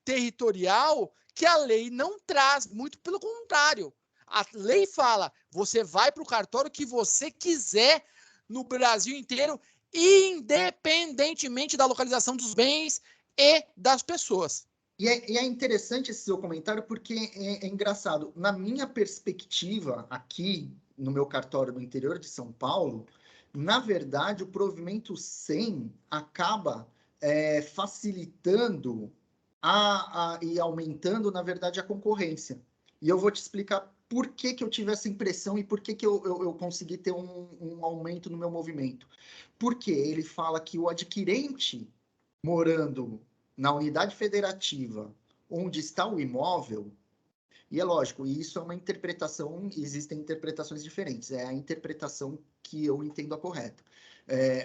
territorial que a lei não traz, muito pelo contrário. A lei fala, você vai para o cartório que você quiser no Brasil inteiro, independentemente da localização dos bens e das pessoas. E é interessante esse seu comentário porque é engraçado. Na minha perspectiva, aqui no meu cartório no interior de São Paulo, na verdade, o provimento 100 acaba facilitando e aumentando, na verdade, a concorrência. E eu vou te explicar por que eu tive essa impressão e por que eu consegui ter um aumento no meu movimento. Porque ele fala que o adquirente morando na unidade federativa onde está o imóvel, e é lógico, isso é uma interpretação, existem interpretações diferentes, é a interpretação que eu entendo a correta.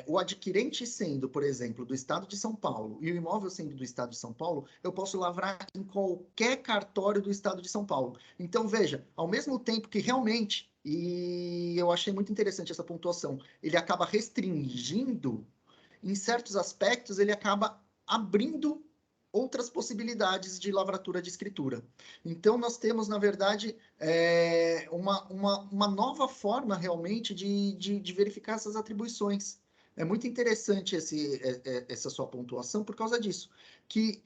O adquirente sendo, por exemplo, do estado de São Paulo, e o imóvel sendo do estado de São Paulo, eu posso lavrar em qualquer cartório do estado de São Paulo. Então, veja, ao mesmo tempo que realmente, e eu achei muito interessante essa pontuação, ele acaba restringindo, em certos aspectos, ele acaba abrindo outras possibilidades de lavratura de escritura. Então, nós temos, na verdade, uma nova forma, realmente, de verificar essas atribuições. É muito interessante essa sua pontuação por causa disso. Que,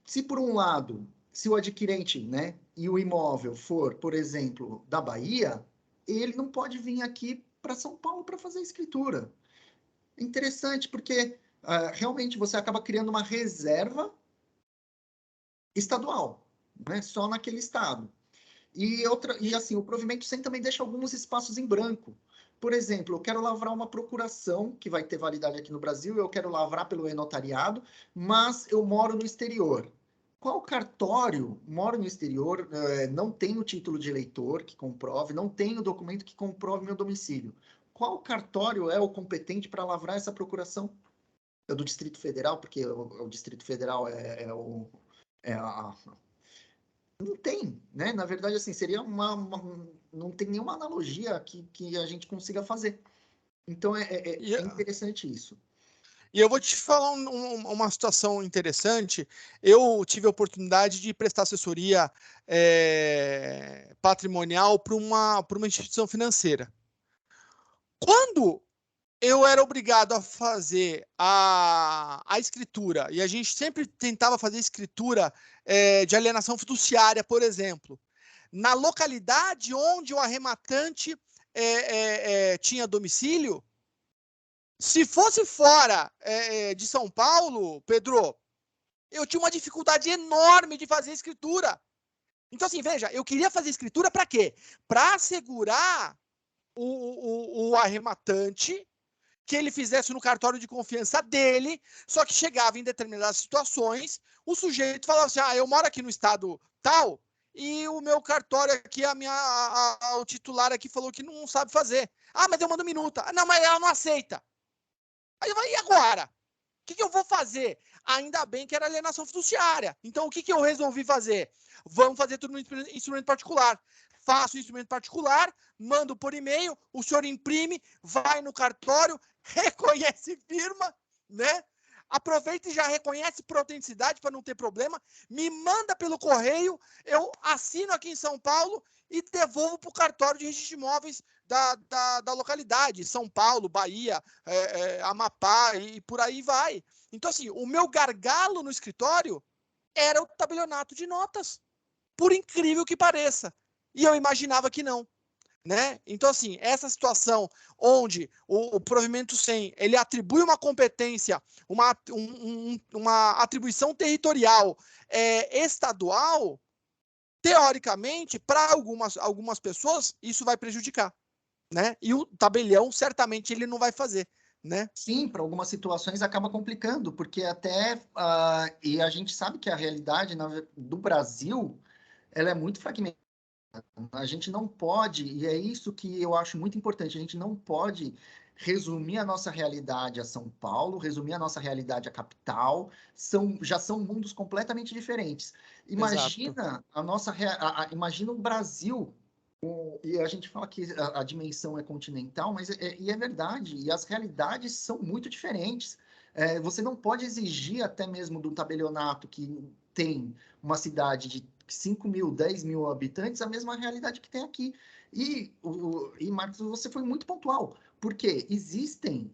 se por um lado, se o adquirente, né, e o imóvel for, por exemplo, da Bahia, ele não pode vir aqui para São Paulo para fazer a escritura. Interessante, porque realmente você acaba criando uma reserva estadual, né? Só naquele estado. E assim, o provimento 100 também deixa alguns espaços em branco. Por exemplo, eu quero lavrar uma procuração, que vai ter validade aqui no Brasil, eu quero lavrar pelo e-notariado, mas eu moro no exterior. Qual cartório moro no exterior, não tenho título de eleitor que comprove, não tenho documento que comprove meu domicílio? Qual cartório é o competente para lavrar essa procuração? É do Distrito Federal, porque o Distrito Federal não tem, né? Na verdade, assim, seria não tem nenhuma analogia que a gente consiga fazer. Então, é interessante isso. E eu vou te falar uma situação interessante. Eu tive a oportunidade de prestar assessoria patrimonial para uma instituição financeira. Quando eu era obrigado a fazer a escritura, e a gente sempre tentava fazer escritura de alienação fiduciária, por exemplo, na localidade onde o arrematante tinha domicílio, se fosse fora de São Paulo, Pedro, eu tinha uma dificuldade enorme de fazer escritura. Então, assim, veja, eu queria fazer escritura para quê? Para assegurar o arrematante que ele fizesse no cartório de confiança dele, só que chegava em determinadas situações, o sujeito falava assim, eu moro aqui no estado tal, e o meu cartório aqui, o titular aqui falou que não sabe fazer. Mas eu mando minuta. Não, mas ela não aceita. Aí eu falei, e agora? O que eu vou fazer? Ainda bem que era alienação fiduciária. Então, o que eu resolvi fazer? Vamos fazer tudo no instrumento particular. Faço o instrumento particular, mando por e-mail, o senhor imprime, vai no cartório, reconhece firma, né? Aproveita e já reconhece por autenticidade para não ter problema, me manda pelo correio, eu assino aqui em São Paulo e devolvo para o cartório de registro de imóveis da localidade, São Paulo, Bahia, Amapá e por aí vai. Então, assim, o meu gargalo no escritório era o tabelionato de notas, por incrível que pareça. E eu imaginava que não. Né? Então, assim, essa situação onde o provimento 100 ele atribui uma competência, uma atribuição territorial estadual, teoricamente, para algumas pessoas, isso vai prejudicar. Né? E o tabelião, certamente, ele não vai fazer. Né? Sim, para algumas situações acaba complicando, porque até e a gente sabe que a realidade do Brasil ela é muito fragmentada. A gente não pode, e é isso que eu acho muito importante, a gente não pode resumir a nossa realidade a São Paulo, resumir a nossa realidade à capital, já são mundos completamente diferentes. Exato. Imagina imagina o Brasil, e a gente fala que a dimensão é continental, mas é verdade, e as realidades são muito diferentes. Você não pode exigir até mesmo do tabelionato que tem uma cidade de 5 mil, 10 mil habitantes, a mesma realidade que tem aqui. E Marcos, você foi muito pontual, porque existem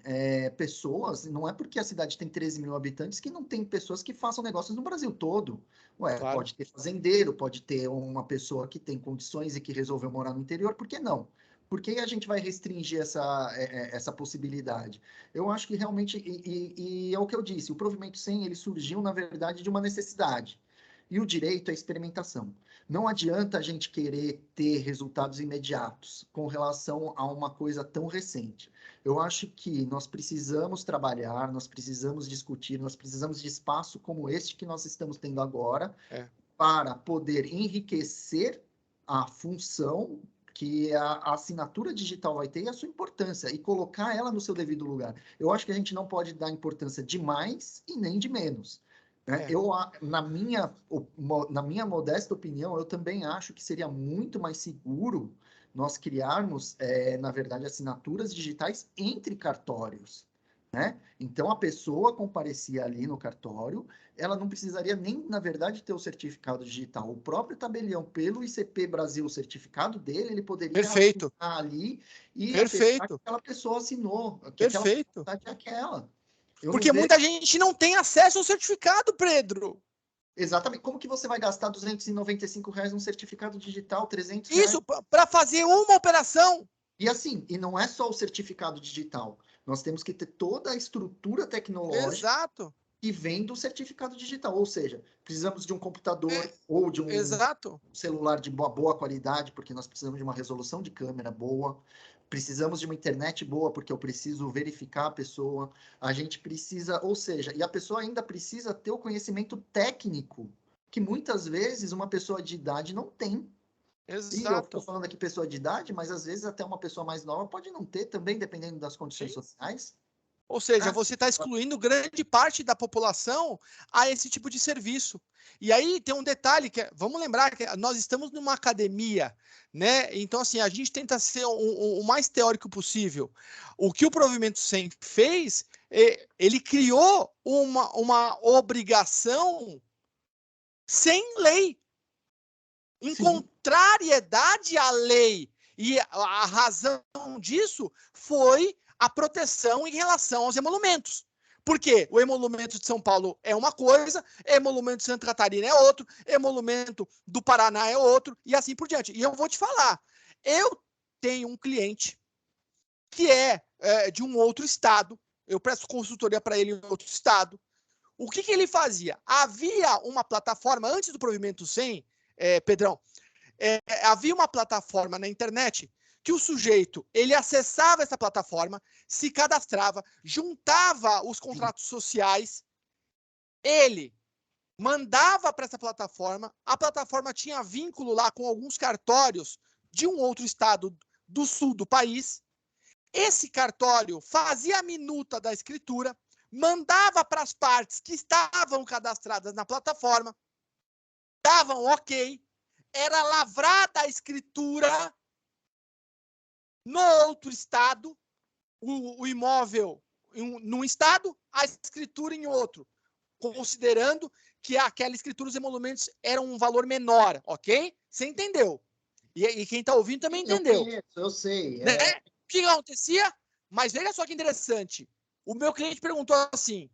pessoas, não é porque a cidade tem 13 mil habitantes que não tem pessoas que façam negócios no Brasil todo. Claro. Pode ter fazendeiro, pode ter uma pessoa que tem condições e que resolveu morar no interior, por que não? Por que a gente vai restringir essa possibilidade? Eu acho que realmente, e é o que eu disse, o provimento 100, ele surgiu, na verdade, de uma necessidade. E o direito é experimentação. Não adianta a gente querer ter resultados imediatos com relação a uma coisa tão recente. Eu acho que nós precisamos trabalhar, nós precisamos discutir, nós precisamos de espaço como este que nós estamos tendo agora para poder enriquecer a função que a assinatura digital vai ter e a sua importância, e colocar ela no seu devido lugar. Eu acho que a gente não pode dar importância de mais e nem de menos. Eu, na minha modesta opinião, eu também acho que seria muito mais seguro nós criarmos, na verdade, assinaturas digitais entre cartórios. Né? Então, a pessoa comparecia ali no cartório, ela não precisaria nem, na verdade, ter o certificado digital. O próprio tabelião, pelo ICP Brasil, o certificado dele, ele poderia assinar ali e atestar que aquela pessoa assinou, que aquela cidade é aquela. Porque muita gente não tem acesso ao certificado, Pedro. Exatamente. Como que você vai gastar R$295 num certificado digital, R$300? Isso, para fazer uma operação. E assim, e não é só o certificado digital. Nós temos que ter toda a estrutura tecnológica que vem do certificado digital. Ou seja, precisamos de um computador ou de um celular de boa qualidade, porque nós precisamos de uma resolução de câmera boa. Precisamos de uma internet boa, porque eu preciso verificar a pessoa. A gente precisa, ou seja, e a pessoa ainda precisa ter o conhecimento técnico, que muitas vezes uma pessoa de idade não tem. E eu estou falando aqui pessoa de idade, mas às vezes até uma pessoa mais nova pode não ter também, dependendo das condições sociais. Ou seja, você está excluindo grande parte da população a esse tipo de serviço. E aí tem um detalhe que vamos lembrar que nós estamos numa academia, né? Então, assim, a gente tenta ser o mais teórico possível. O que o Provimento 100 fez, ele criou uma obrigação sem lei, em contrariedade à lei. E a razão disso foi a proteção em relação aos emolumentos. Porque o emolumento de São Paulo é uma coisa, emolumento de Santa Catarina é outro, emolumento do Paraná é outro, e assim por diante. E eu vou te falar, eu tenho um cliente que é de um outro estado, eu presto consultoria para ele em outro estado. O que ele fazia? Havia uma plataforma, antes do Provimento 100, Pedrão, havia uma plataforma na internet que o sujeito, ele acessava essa plataforma, se cadastrava, juntava os contratos sociais, ele mandava para essa plataforma, a plataforma tinha vínculo lá com alguns cartórios de um outro estado do sul do país, esse cartório fazia a minuta da escritura, mandava para as partes que estavam cadastradas na plataforma, davam ok, era lavrada a escritura no outro estado, o imóvel num estado, a escritura em outro, considerando que aquela escritura, os emolumentos eram um valor menor, ok? Você entendeu? E quem está ouvindo também entendeu. Eu sei. Né? O que acontecia? Mas veja só que interessante. O meu cliente perguntou assim,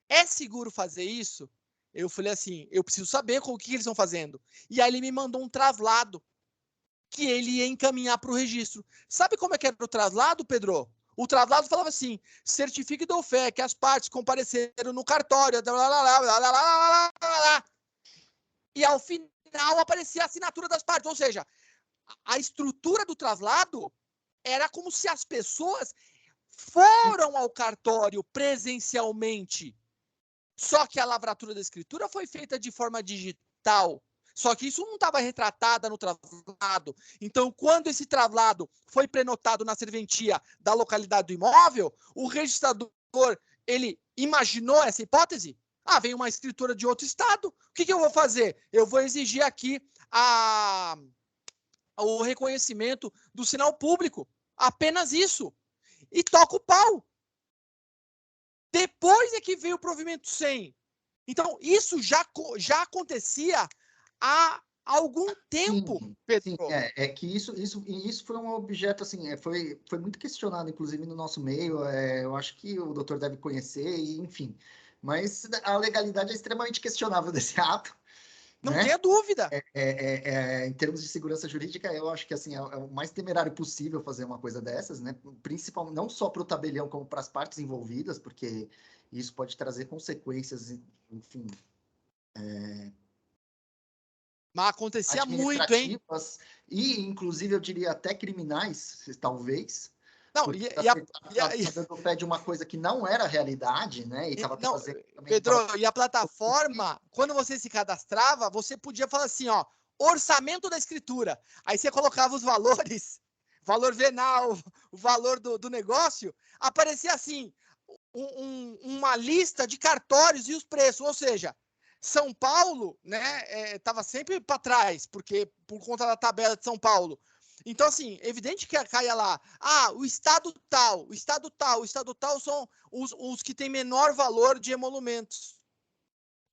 é seguro fazer isso? Eu falei assim, eu preciso saber o que eles estão fazendo. E aí ele me mandou um traslado que ele ia encaminhar para o registro. Sabe como é que era o traslado, Pedro? O traslado falava assim, certifique do fé que as partes compareceram no cartório, e ao final aparecia a assinatura das partes. Ou seja, a estrutura do traslado era como se as pessoas foram ao cartório presencialmente. Só que a lavratura da escritura foi feita de forma digital. Só que isso não estava retratada no traslado. Então, quando esse traslado foi prenotado na serventia da localidade do imóvel, o registrador, ele imaginou essa hipótese? Ah, vem uma escritura de outro estado. O que eu vou fazer? Eu vou exigir aqui o reconhecimento do sinal público. Apenas isso. E toca o pau. Depois é que veio o provimento 100. Então, isso já acontecia há algum tempo, Sim, Pedro. sim, é que isso foi um objeto, assim, foi muito questionado, inclusive, no nosso meio, eu acho que o doutor deve conhecer, e, enfim, mas a legalidade é extremamente questionável desse ato, Não né? tenha dúvida. Em termos de segurança jurídica, eu acho que, assim, é o mais temerário possível fazer uma coisa dessas, né? Principalmente, não só para o tabelião, como para as partes envolvidas, porque isso pode trazer consequências, enfim, Mas acontecia muito, hein? administrativas e, inclusive, eu diria até criminais, talvez, Não, porque e você está dando pé de uma coisa que não era realidade, né? E estava não, trazendo também. Pedro, e a plataforma, quando você se cadastrava, você podia falar assim, ó, orçamento da escritura. Aí você colocava os valores, valor venal, o valor do negócio, aparecia assim, uma lista de cartórios e os preços, ou seja, São Paulo, né, estava sempre para trás, porque por conta da tabela de São Paulo. Então, assim, evidente que caia lá, o estado tal, o estado tal, o estado tal são os que têm menor valor de emolumentos.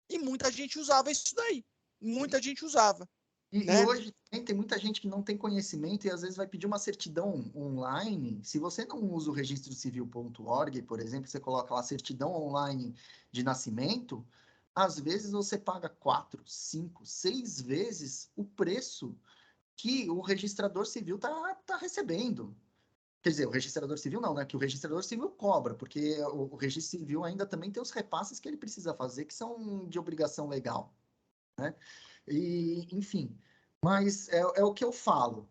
E muita gente usava isso daí. Muita gente usava, E né? hoje tem muita gente que não tem conhecimento e às vezes vai pedir uma certidão online. Se você não usa o registrocivil.org, por exemplo, você coloca lá certidão online de nascimento, às vezes você paga 4, 5, 6 vezes o preço que o registrador civil tá recebendo. Quer dizer, o registrador civil não, né? Que o registrador civil cobra, porque o registro civil ainda também tem os repasses que ele precisa fazer, que são de obrigação legal, né? E, enfim, mas é o que eu falo.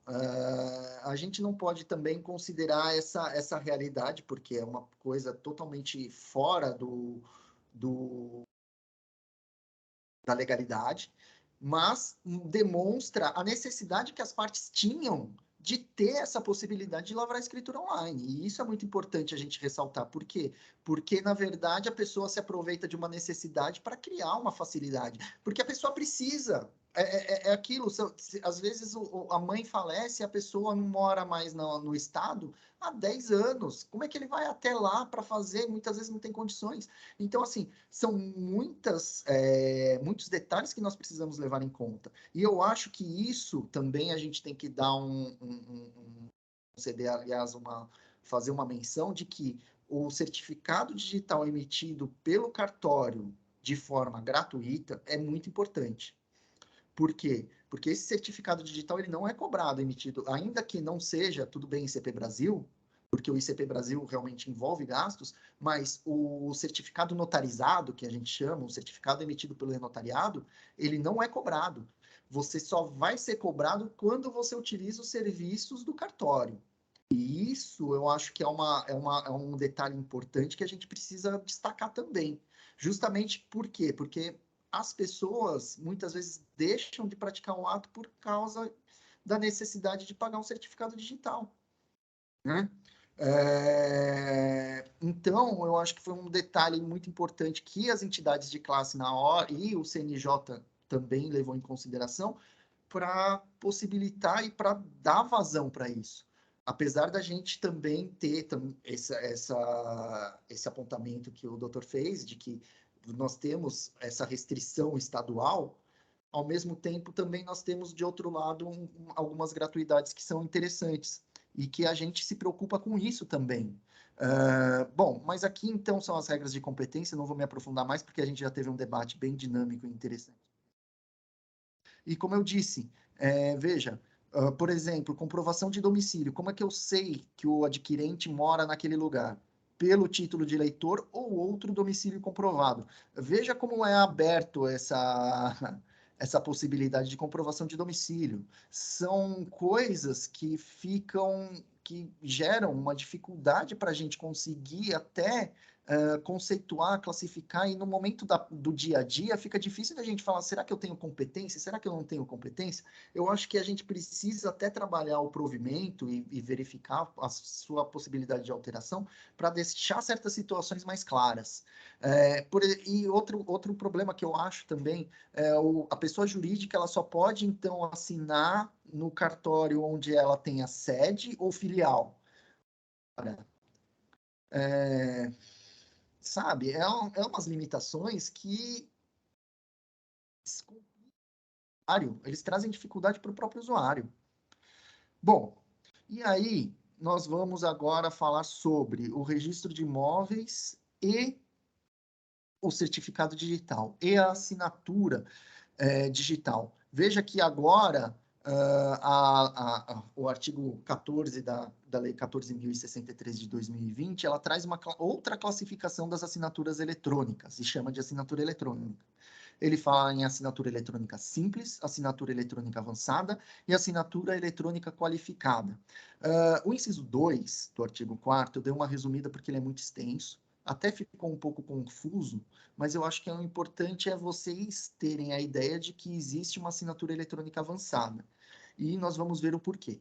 A gente não pode também considerar essa realidade, porque é uma coisa totalmente fora da legalidade, mas demonstra a necessidade que as partes tinham de ter essa possibilidade de lavrar a escritura online. E isso é muito importante a gente ressaltar. Por quê? Porque, na verdade, a pessoa se aproveita de uma necessidade para criar uma facilidade. Porque a pessoa precisa. É aquilo, às vezes a mãe falece e a pessoa não mora mais no estado há 10 anos. Como é que ele vai até lá para fazer? Muitas vezes não tem condições. Então, assim, são muitos detalhes que nós precisamos levar em conta. E eu acho que isso também a gente tem que dar ceder, aliás, fazer uma menção de que o certificado digital emitido pelo cartório de forma gratuita é muito importante. Por quê? Porque esse certificado digital ele não é cobrado, emitido, ainda que não seja, tudo bem, ICP Brasil, porque o ICP Brasil realmente envolve gastos, mas o certificado notarizado, que a gente chama, o certificado emitido pelo notariado, ele não é cobrado. Você só vai ser cobrado quando você utiliza os serviços do cartório. E isso eu acho que é um detalhe importante que a gente precisa destacar também. Justamente por quê? Porque as pessoas muitas vezes deixam de praticar o ato por causa da necessidade de pagar um certificado digital, né? Então, eu acho que foi um detalhe muito importante que as entidades de classe na hora e o CNJ também levou em consideração para possibilitar e para dar vazão para isso. Apesar da gente também ter esse apontamento que o doutor fez, de que nós temos essa restrição estadual, Ao mesmo tempo, também nós temos, de outro lado, algumas gratuidades que são interessantes e que a gente se preocupa com isso também. Bom, mas aqui, então, são as regras de competência, não vou me aprofundar mais, porque a gente já teve um debate bem dinâmico e interessante. E como eu disse, veja, por exemplo, comprovação de domicílio. Como é que eu sei que o adquirente mora naquele lugar? Pelo título de eleitor ou outro domicílio comprovado. Veja como é aberto essa possibilidade de comprovação de domicílio. São coisas que que geram uma dificuldade para a gente conseguir até conceituar, classificar, e no momento do dia a dia fica difícil da gente falar, será que eu tenho competência? Será que eu não tenho competência? Eu acho que a gente precisa até trabalhar o provimento e verificar a sua possibilidade de alteração para deixar certas situações mais claras. E outro problema que eu acho também a pessoa jurídica ela só pode, então, assinar no cartório onde ela tem a sede ou filial. Sabe, umas limitações que eles trazem dificuldade para o próprio usuário. Bom, e aí nós vamos agora falar sobre o registro de imóveis e o certificado digital e a assinatura digital. Veja que agora o artigo 14 da Lei 14.063 de 2020, ela traz uma outra classificação das assinaturas eletrônicas e chama de assinatura eletrônica. Ele fala em assinatura eletrônica simples, assinatura eletrônica avançada e assinatura eletrônica qualificada. O inciso 2 do artigo 4º, eu dei uma resumida porque ele é muito extenso, até ficou um pouco confuso, mas eu acho que o importante é vocês terem a ideia de que existe uma assinatura eletrônica avançada. E nós vamos ver o porquê.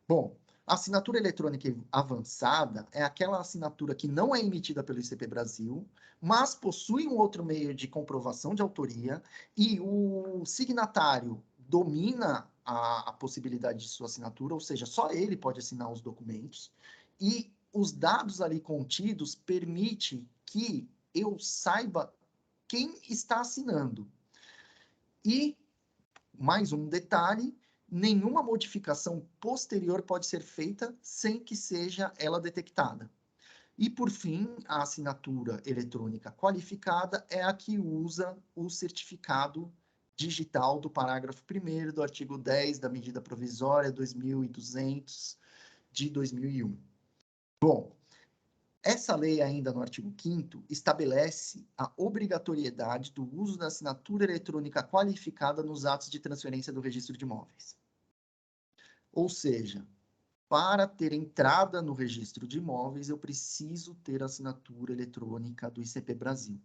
Bom, a assinatura eletrônica avançada é aquela assinatura que não é emitida pelo ICP Brasil, mas possui um outro meio de comprovação de autoria e o signatário domina a possibilidade de sua assinatura, ou seja, só ele pode assinar os documentos, e os dados ali contidos permitem que eu saiba quem está assinando. E, mais um detalhe, nenhuma modificação posterior pode ser feita sem que seja ela detectada. E, por fim, a assinatura eletrônica qualificada é a que usa o certificado digital do parágrafo 1º do artigo 10 da medida provisória 2200 de 2001. Bom, essa lei ainda no artigo 5º estabelece a obrigatoriedade do uso da assinatura eletrônica qualificada nos atos de transferência do registro de imóveis. Ou seja, para ter entrada no registro de imóveis, eu preciso ter a assinatura eletrônica do ICP Brasil.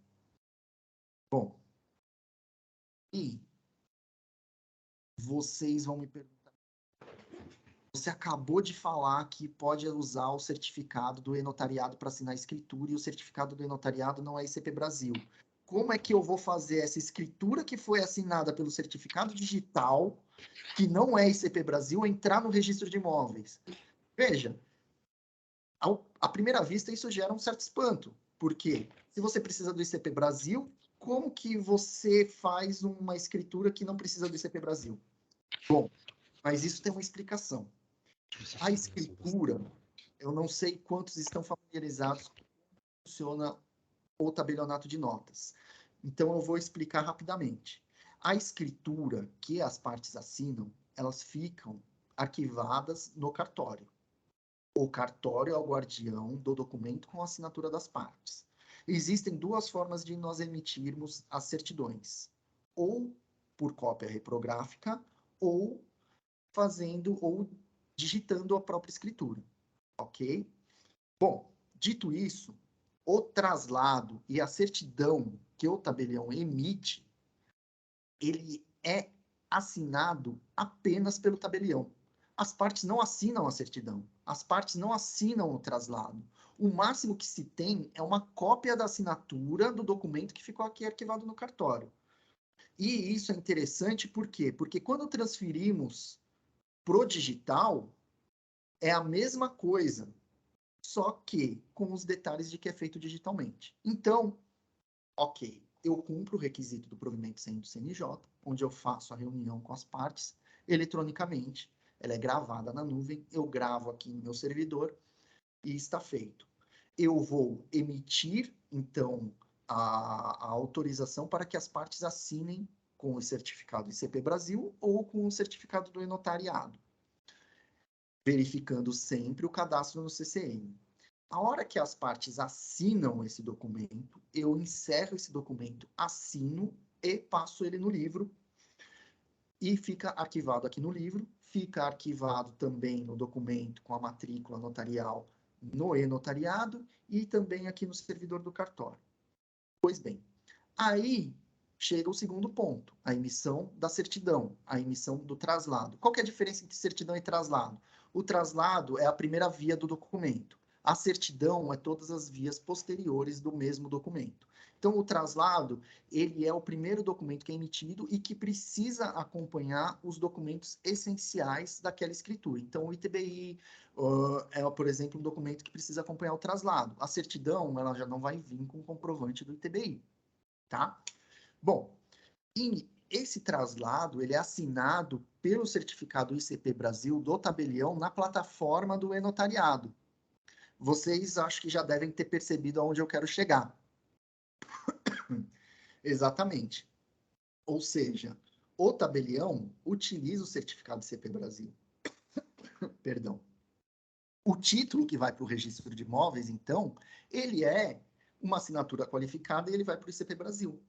Bom, e vocês vão me perguntar, você acabou de falar que pode usar o certificado do e-notariado para assinar a escritura e o certificado do e-notariado não é ICP Brasil. Como é que eu vou fazer essa escritura que foi assinada pelo certificado digital, que não é ICP Brasil, entrar no registro de imóveis? Veja, à primeira vista isso gera um certo espanto. Por quê? Se você precisa do ICP Brasil, como que você faz uma escritura que não precisa do ICP Brasil? Bom, mas isso tem uma explicação. A escritura, eu não sei quantos estão familiarizados com como funciona o tabelionato de notas. Então, eu vou explicar rapidamente. A escritura que as partes assinam, elas ficam arquivadas no cartório. O cartório é o guardião do documento com a assinatura das partes. Existem duas formas de nós emitirmos as certidões. Ou por cópia reprográfica, ou digitando a própria escritura, ok? Bom, dito isso, o traslado e a certidão que o tabelião emite, ele é assinado apenas pelo tabelião. As partes não assinam a certidão, as partes não assinam o traslado. O máximo que se tem é uma cópia da assinatura do documento que ficou aqui arquivado no cartório. E isso é interessante por quê? Porque quando transferimos pro digital, é a mesma coisa, só que com os detalhes de que é feito digitalmente. Então, ok, eu cumpro o requisito do provimento sem do CNJ, onde eu faço a reunião com as partes eletronicamente, ela é gravada na nuvem, eu gravo aqui no meu servidor e está feito. Eu vou emitir, então, a autorização para que as partes assinem com o certificado ICP Brasil ou com o certificado do e-notariado, verificando sempre o cadastro no CCM. A hora que as partes assinam esse documento, eu encerro esse documento, assino e passo ele no livro e fica arquivado aqui no livro, fica arquivado também no documento com a matrícula notarial no e-notariado e também aqui no servidor do cartório. Pois bem, aí chega o segundo ponto, a emissão da certidão, a emissão do traslado. Qual que é a diferença entre certidão e traslado? O traslado é a primeira via do documento. A certidão é todas as vias posteriores do mesmo documento. Então, o traslado, ele é o primeiro documento que é emitido e que precisa acompanhar os documentos essenciais daquela escritura. Então, o ITBI é, por exemplo, um documento que precisa acompanhar o traslado. A certidão, ela já não vai vir com o comprovante do ITBI, tá? Bom, e esse traslado, ele é assinado pelo certificado ICP Brasil do tabelião na plataforma do e-notariado. Vocês acho que já devem ter percebido aonde eu quero chegar. Exatamente. Ou seja, o tabelião utiliza o certificado ICP Brasil. Perdão. O título que vai para o registro de imóveis, então, ele é uma assinatura qualificada e ele vai para o ICP Brasil.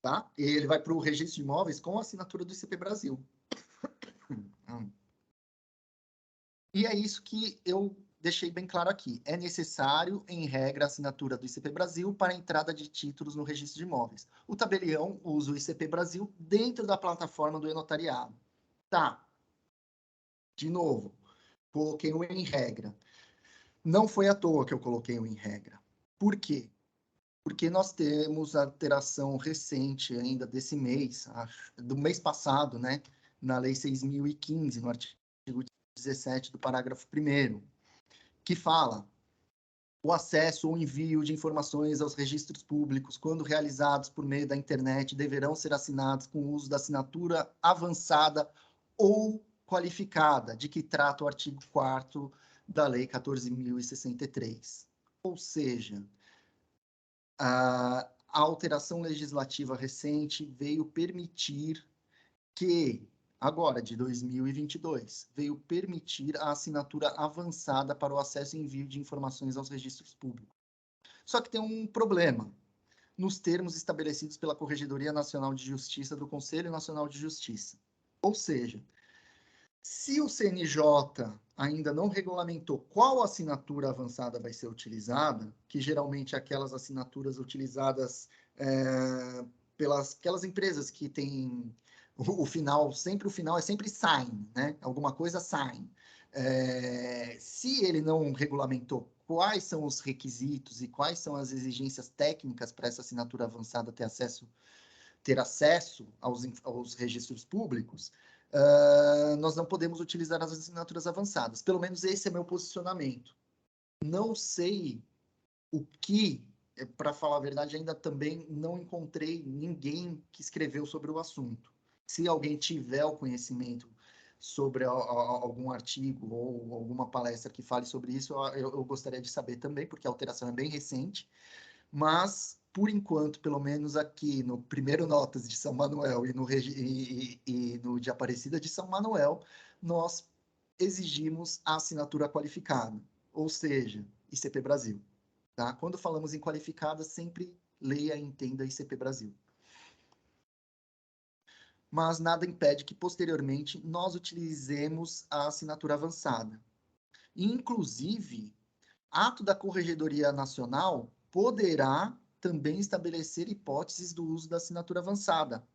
Tá? E ele vai para o registro de imóveis com a assinatura do ICP Brasil. E é isso que eu deixei bem claro aqui. É necessário, em regra, a assinatura do ICP Brasil para a entrada de títulos no registro de imóveis. O tabelião usa o ICP Brasil dentro da plataforma do e-notariado. Tá. De novo, coloquei o em regra. Não foi à toa que eu coloquei o em regra. Por quê? Porque nós temos a alteração recente ainda desse mês, do mês passado, né, na Lei 6.015, no artigo 17 do parágrafo 1º, que fala o acesso ou envio de informações aos registros públicos, quando realizados por meio da internet, deverão ser assinados com o uso da assinatura avançada ou qualificada, de que trata o artigo 4º da Lei 14.063. Ou seja, a alteração legislativa recente veio permitir que, agora de 2022, veio permitir a assinatura avançada para o acesso e envio de informações aos registros públicos. Só que tem um problema, nos termos estabelecidos pela Corregedoria Nacional de Justiça do Conselho Nacional de Justiça. Ou seja, se o CNJ ainda não regulamentou qual assinatura avançada vai ser utilizada, que geralmente é aquelas assinaturas utilizadas pelas aquelas empresas que têm o final, sempre o final é sempre sign, né? Alguma coisa sign. Se ele não regulamentou quais são os requisitos e quais são as exigências técnicas para essa assinatura avançada ter acesso aos registros públicos, nós não podemos utilizar as assinaturas avançadas. Pelo menos esse é meu posicionamento. Não sei o que, para falar a verdade, ainda também não encontrei ninguém que escreveu sobre o assunto. Se alguém tiver o conhecimento sobre algum artigo ou alguma palestra que fale sobre isso, eu gostaria de saber também, porque a alteração é bem recente. Mas, por enquanto, pelo menos aqui no primeiro Notas de São Manuel e no de Aparecida de São Manuel, nós exigimos a assinatura qualificada, ou seja, ICP Brasil. Tá? Quando falamos em qualificada, sempre leia e entenda ICP Brasil. Mas nada impede que, posteriormente, nós utilizemos a assinatura avançada. Inclusive, ato da Corregedoria Nacional poderá também estabelecer hipóteses do uso da assinatura avançada.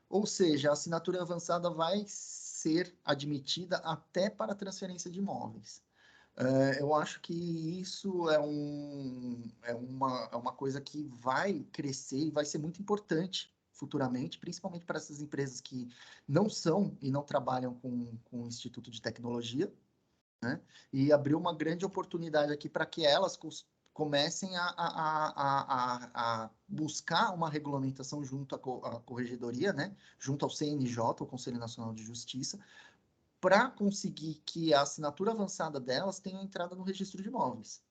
Ou seja, a assinatura avançada vai ser admitida até para transferência de imóveis. Eu acho que isso é uma coisa que vai crescer e vai ser muito importante futuramente, principalmente para essas empresas que não são e não trabalham com o Instituto de Tecnologia, né? E abriu uma grande oportunidade aqui para que elas comecem a buscar uma regulamentação junto à Corregedoria, né? Junto ao CNJ, o Conselho Nacional de Justiça, para conseguir que a assinatura avançada delas tenha entrada no registro de imóveis.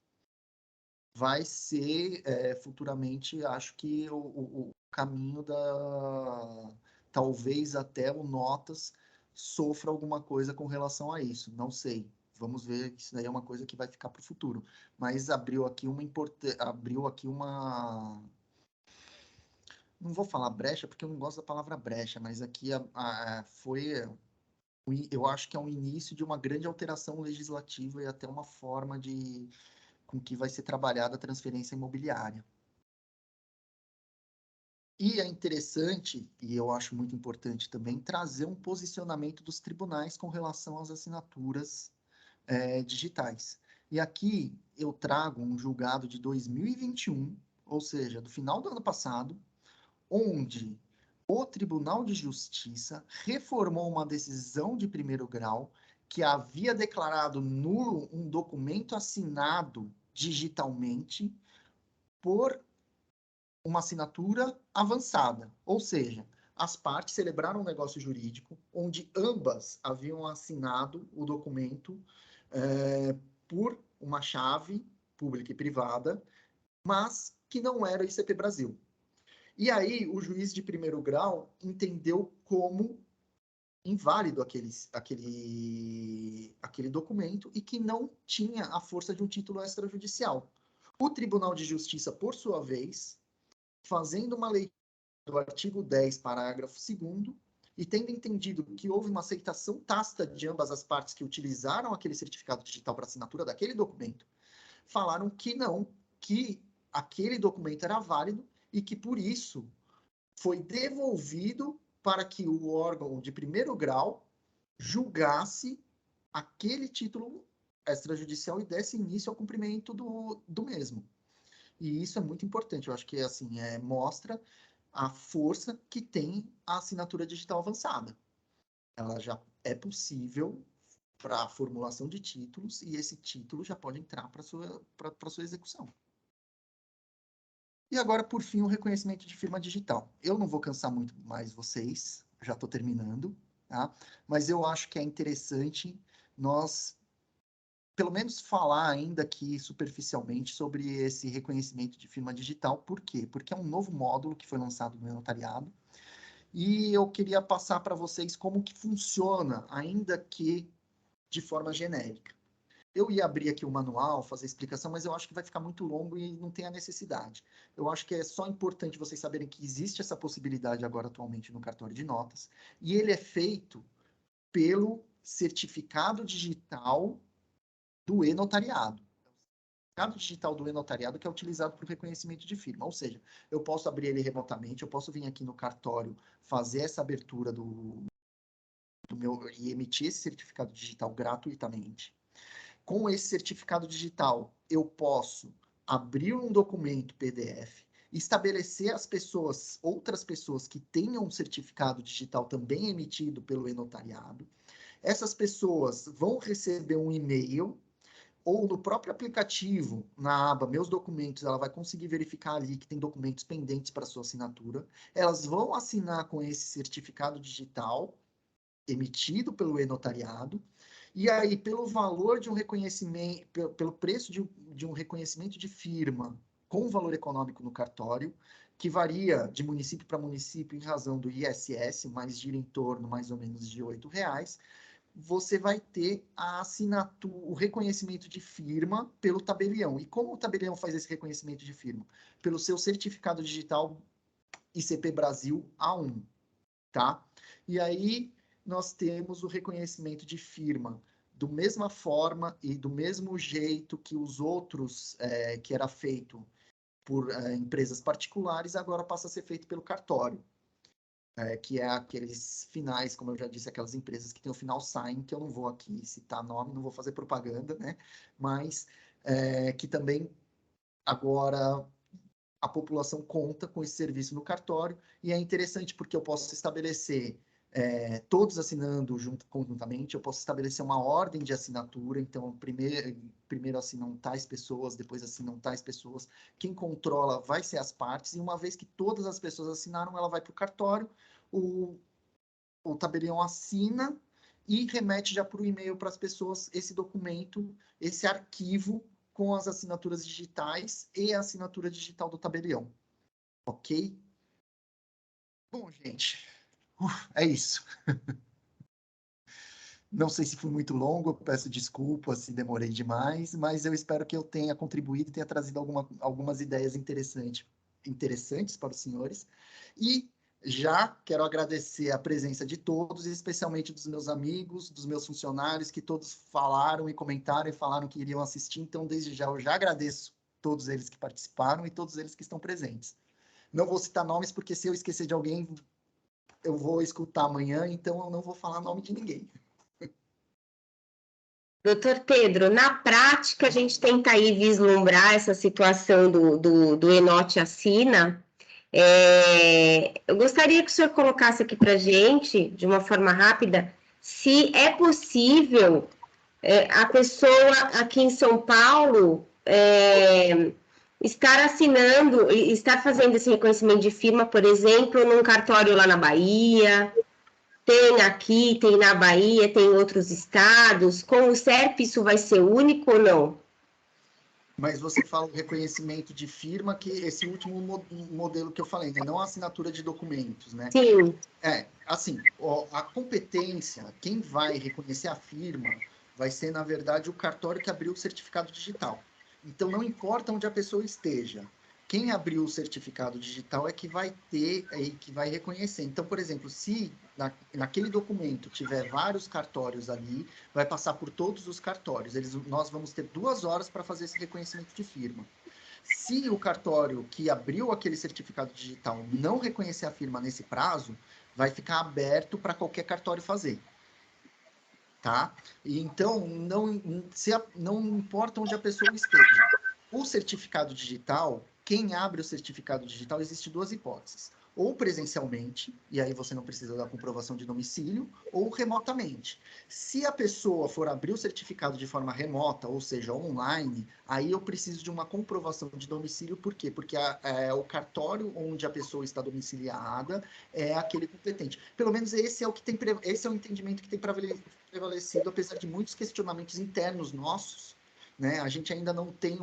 Vai ser, futuramente, acho que o caminho talvez até o Notas sofra alguma coisa com relação a isso, não sei. Vamos ver, isso daí é uma coisa que vai ficar para o futuro. Mas abriu aqui uma... Não vou falar brecha, porque eu não gosto da palavra brecha, mas aqui eu acho que é um início de uma grande alteração legislativa e até uma forma com que vai ser trabalhada a transferência imobiliária. E é interessante, e eu acho muito importante também, trazer um posicionamento dos tribunais com relação às assinaturas digitais. E aqui eu trago um julgado de 2021, ou seja, do final do ano passado, onde o Tribunal de Justiça reformou uma decisão de primeiro grau que havia declarado nulo um documento assinado digitalmente por uma assinatura avançada. Ou seja, as partes celebraram um negócio jurídico onde ambas haviam assinado o documento por uma chave pública e privada, mas que não era o ICP Brasil. E aí, o juiz de primeiro grau entendeu como inválido aquele documento e que não tinha a força de um título extrajudicial. O Tribunal de Justiça, por sua vez, fazendo uma leitura do artigo 10, parágrafo 2º, e tendo entendido que houve uma aceitação tácita de ambas as partes que utilizaram aquele certificado digital para assinatura daquele documento, falaram que não, que aquele documento era válido e que, por isso, foi devolvido para que o órgão de primeiro grau julgasse aquele título extrajudicial e desse início ao cumprimento do mesmo. E isso é muito importante. Eu acho que assim, mostra a força que tem a assinatura digital avançada. Ela já é possível para a formulação de títulos e esse título já pode entrar para sua execução. E agora, por fim, o reconhecimento de firma digital. Eu não vou cansar muito mais vocês, já estou terminando, tá? Mas eu acho que é interessante nós, pelo menos, falar ainda aqui superficialmente sobre esse reconhecimento de firma digital. Por quê? Porque é um novo módulo que foi lançado no notariado e eu queria passar para vocês como que funciona, ainda que de forma genérica. Eu ia abrir aqui o manual, fazer explicação, mas eu acho que vai ficar muito longo e não tem a necessidade. Eu acho que é só importante vocês saberem que existe essa possibilidade agora atualmente no cartório de notas, e ele é feito pelo certificado digital do e-notariado. O certificado digital do e-notariado que é utilizado para o reconhecimento de firma. Ou seja, eu posso abrir ele remotamente, eu posso vir aqui no cartório, fazer essa abertura do meu e emitir esse certificado digital gratuitamente. Com esse certificado digital, eu posso abrir um documento PDF, estabelecer outras pessoas que tenham um certificado digital também emitido pelo e-notariado. Essas pessoas vão receber um e-mail ou no próprio aplicativo, na aba Meus Documentos, ela vai conseguir verificar ali que tem documentos pendentes para sua assinatura. Elas vão assinar com esse certificado digital emitido pelo e-notariado. E aí, pelo valor de um reconhecimento, pelo preço de um reconhecimento de firma com valor econômico no cartório, que varia de município para município em razão do ISS, mas gira em torno mais ou menos de R$8, você vai ter a assinatura, o reconhecimento de firma pelo tabelião. E como o tabelião faz esse reconhecimento de firma? Pelo seu certificado digital ICP Brasil A1, tá? E aí nós temos o reconhecimento de firma do mesma forma e do mesmo jeito que os outros, que era feito por empresas particulares, agora passa a ser feito pelo cartório, que é aqueles finais, como eu já disse, aquelas empresas que tem o final sign, que eu não vou aqui citar nome, não vou fazer propaganda, né? Mas que também agora a população conta com esse serviço no cartório, e é interessante porque eu posso estabelecer todos assinando conjuntamente, eu posso estabelecer uma ordem de assinatura, então primeiro assinam tais pessoas, depois assinam tais pessoas, quem controla vai ser as partes, e uma vez que todas as pessoas assinaram, ela vai para o cartório, o tabelião assina e remete já por e-mail para as pessoas esse documento, esse arquivo com as assinaturas digitais e a assinatura digital do tabelião. Ok? Bom, gente, é isso. Não sei se foi muito longo, eu peço desculpas se demorei demais, mas eu espero que eu tenha contribuído e tenha trazido algumas ideias interessantes para os senhores. E já quero agradecer a presença de todos, especialmente dos meus amigos, dos meus funcionários, que todos falaram e comentaram e falaram que iriam assistir. Então, desde já, eu já agradeço todos eles que participaram e todos eles que estão presentes. Não vou citar nomes, porque se eu esquecer de alguém, eu vou escutar amanhã, então eu não vou falar nome de ninguém. Doutor Pedro, na prática, a gente tenta aí vislumbrar essa situação do Enote Assina. Eu gostaria que o senhor colocasse aqui para a gente, de uma forma rápida, se é possível a pessoa aqui em São Paulo estar assinando, estar fazendo esse reconhecimento de firma, por exemplo, num cartório lá na Bahia. Tem aqui, tem na Bahia, tem em outros estados. Com o CERP isso vai ser único ou não? Mas você fala o reconhecimento de firma, que esse último modelo que eu falei, né? Não a assinatura de documentos, né? Sim. Assim, a competência, quem vai reconhecer a firma, vai ser, na verdade, o cartório que abriu o certificado digital. Então, não importa onde a pessoa esteja, quem abriu o certificado digital é que vai ter, que vai reconhecer. Então, por exemplo, se naquele documento tiver vários cartórios ali, vai passar por todos os cartórios. Nós vamos ter 2 horas para fazer esse reconhecimento de firma. Se o cartório que abriu aquele certificado digital não reconhecer a firma nesse prazo, vai ficar aberto para qualquer cartório fazer. Tá? Então, não importa onde a pessoa esteja. O certificado digital, quem abre o certificado digital, existe 2 hipóteses. Ou presencialmente, e aí você não precisa da comprovação de domicílio, ou remotamente. Se a pessoa for abrir o certificado de forma remota, ou seja, online, aí eu preciso de uma comprovação de domicílio, por quê? Porque o cartório onde a pessoa está domiciliada é aquele competente. Pelo menos esse é o entendimento que tem prevalecido, apesar de muitos questionamentos internos nossos, né? A gente ainda não tem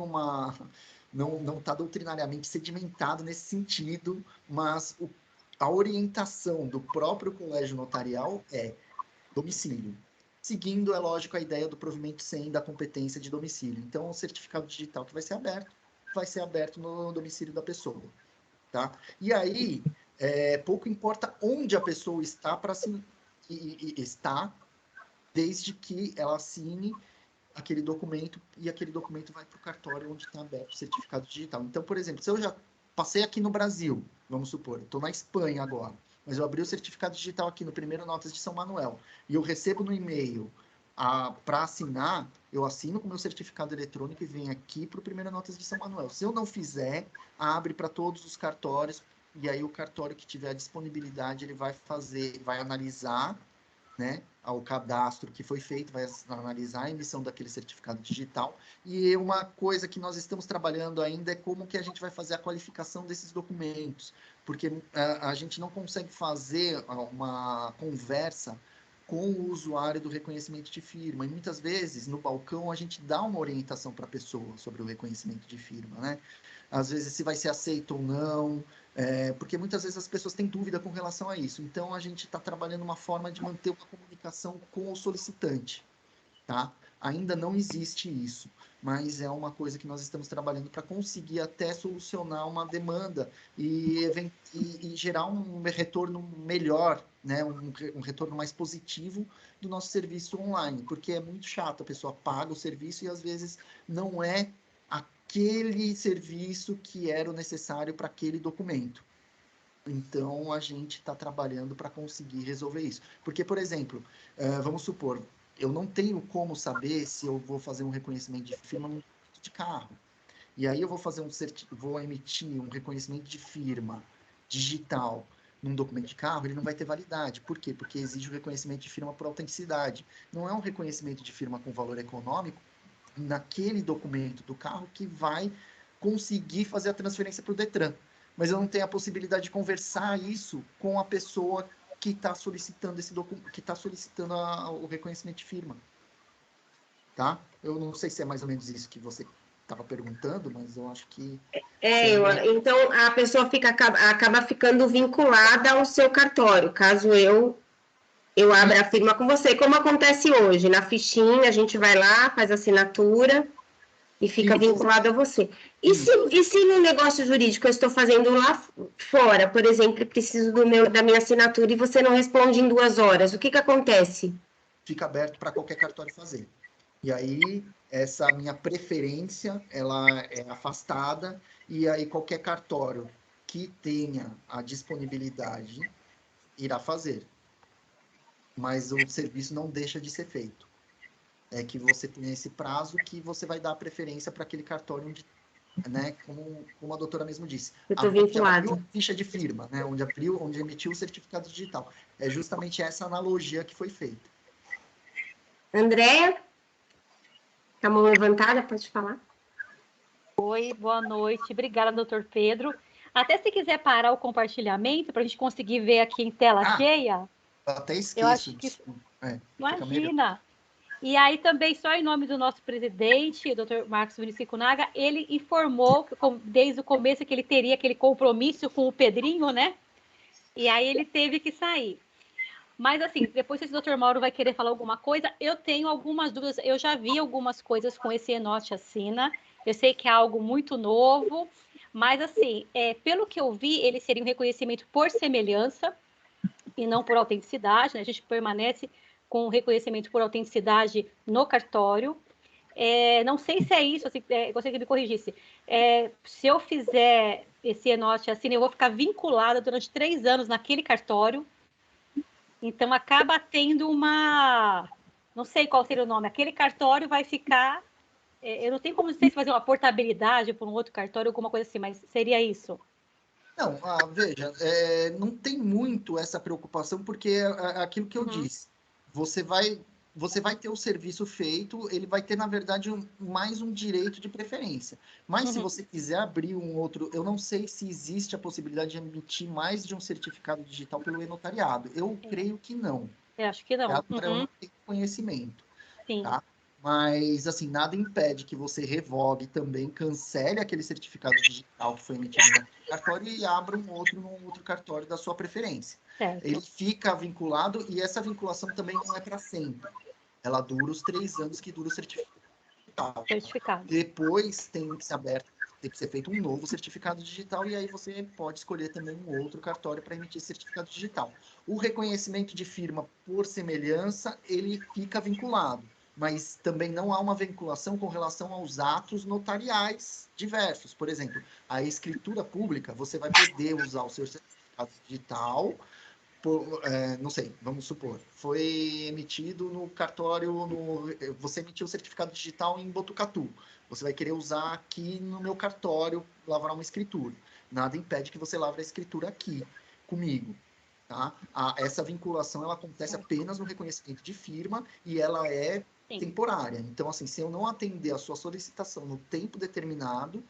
não está doutrinariamente sedimentado nesse sentido, mas a orientação do próprio colégio notarial é domicílio, seguindo, é lógico, a ideia do provimento sem da competência de domicílio. Então, o certificado digital que vai ser aberto no domicílio da pessoa, tá? E aí, pouco importa onde a pessoa está está, desde que ela assine aquele documento, e aquele documento vai para o cartório onde está aberto o certificado digital. Então, por exemplo, se eu já passei aqui no Brasil, vamos supor, estou na Espanha agora, mas eu abri o certificado digital aqui no Primeiro Notas de São Manuel, e eu recebo no e-mail para assinar, eu assino com o meu certificado eletrônico e venho aqui para o Primeiro Notas de São Manuel. Se eu não fizer, abre para todos os cartórios, e aí o cartório que tiver a disponibilidade, ele vai analisar, né, ao cadastro que foi feito, vai analisar a emissão daquele certificado digital. E uma coisa que nós estamos trabalhando ainda é como que a gente vai fazer a qualificação desses documentos, porque a gente não consegue fazer uma conversa com o usuário do reconhecimento de firma. E muitas vezes, no balcão, a gente dá uma orientação para a pessoa sobre o reconhecimento de firma, né? Às vezes, se vai ser aceito ou não, porque muitas vezes as pessoas têm dúvida com relação a isso. Então, a gente está trabalhando uma forma de manter uma comunicação com o solicitante, tá? Ainda não existe isso, mas é uma coisa que nós estamos trabalhando para conseguir até solucionar uma demanda e gerar um retorno melhor, né? Um retorno mais positivo do nosso serviço online, porque é muito chato, a pessoa paga o serviço e às vezes não é aquele serviço que era o necessário para aquele documento. Então, a gente está trabalhando para conseguir resolver isso. Porque, por exemplo, vamos supor, eu não tenho como saber se eu vou fazer um reconhecimento de firma no de carro. E aí eu vou emitir um reconhecimento de firma digital num documento de carro, ele não vai ter validade. Por quê? Porque exige o reconhecimento de firma por autenticidade. Não é um reconhecimento de firma com valor econômico naquele documento do carro que vai conseguir fazer a transferência para o Detran. Mas eu não tenho a possibilidade de conversar isso com a pessoa que está solicitando esse documento, que está solicitando o reconhecimento de firma. Tá? Eu não sei se é mais ou menos isso que você estava perguntando, mas eu acho que... Então, a pessoa acaba ficando vinculada ao seu cartório, caso eu abra a firma com você, como acontece hoje. Na fichinha, a gente vai lá, faz a assinatura e fica vinculado a você. E se no negócio jurídico eu estou fazendo lá fora, por exemplo, preciso da minha assinatura e você não responde em 2 horas, o que acontece? Fica aberto para qualquer cartório fazer. E aí, essa minha preferência, ela é afastada, e aí qualquer cartório que tenha a disponibilidade irá fazer. Mas o serviço não deixa de ser feito. É que você tem esse prazo que você vai dar a preferência para aquele cartório onde, né, como a doutora mesmo disse. Eu estou vinculado. Abriu a ficha de firma, né, onde emitiu o certificado digital. É justamente essa analogia que foi feita. Andréia? Com a mão levantada, pode falar. Oi, boa noite. Obrigada, doutor Pedro. Até se quiser parar o compartilhamento para a gente conseguir ver aqui em tela cheia. Até esqueço. Eu acho que... Imagina. E aí também, só em nome do nosso presidente, o doutor Marcos Vinicius Naga, ele informou desde o começo que ele teria aquele compromisso com o Pedrinho, né? E aí ele teve que sair. Mas, assim, depois se o doutor Mauro vai querer falar alguma coisa, eu tenho algumas dúvidas. Eu já vi algumas coisas com esse Enote Assina. Eu sei que é algo muito novo, mas, assim, pelo que eu vi, ele seria um reconhecimento por semelhança e não por autenticidade, né? A gente permanece com o reconhecimento por autenticidade no cartório. Não sei se é isso, assim, gostaria que me corrigisse. Se eu fizer esse Enote Assina, eu vou ficar vinculada durante 3 anos naquele cartório. Então, acaba tendo uma... Não sei qual seria o nome. Aquele cartório vai ficar... eu não tenho como dizer se fazer uma portabilidade para um outro cartório, alguma coisa assim, mas seria isso? Não, veja, não tem muito essa preocupação, porque é aquilo que eu disse. Você vai ter o serviço feito, ele vai ter, na verdade, mais um direito de preferência. Mas se você quiser abrir um outro... Eu não sei se existe a possibilidade de emitir mais de um certificado digital pelo e-notariado. Eu creio que não. Eu acho que não. Agora eu não tenho conhecimento. Sim. Tá? Mas, assim, nada impede que você revogue também, cancele aquele certificado digital que foi emitido no cartório e abra um outro num outro cartório da sua preferência. Certo. Ele fica vinculado e essa vinculação também não é para sempre. Ela dura os 3 anos que dura o certificado. Depois tem que ser feito um novo certificado digital e aí você pode escolher também um outro cartório para emitir certificado digital. O reconhecimento de firma por semelhança, ele fica vinculado, mas também não há uma vinculação com relação aos atos notariais diversos. Por exemplo, a escritura pública, você vai poder usar o seu certificado digital, não sei, vamos supor, foi emitido no cartório, você emitiu o certificado digital em Botucatu, você vai querer usar aqui no meu cartório, lavrar uma escritura. Nada impede que você lavre a escritura aqui, comigo. Tá? Essa vinculação, ela acontece apenas no reconhecimento de firma e ela é temporária. Então, assim, se eu não atender a sua solicitação no tempo determinado,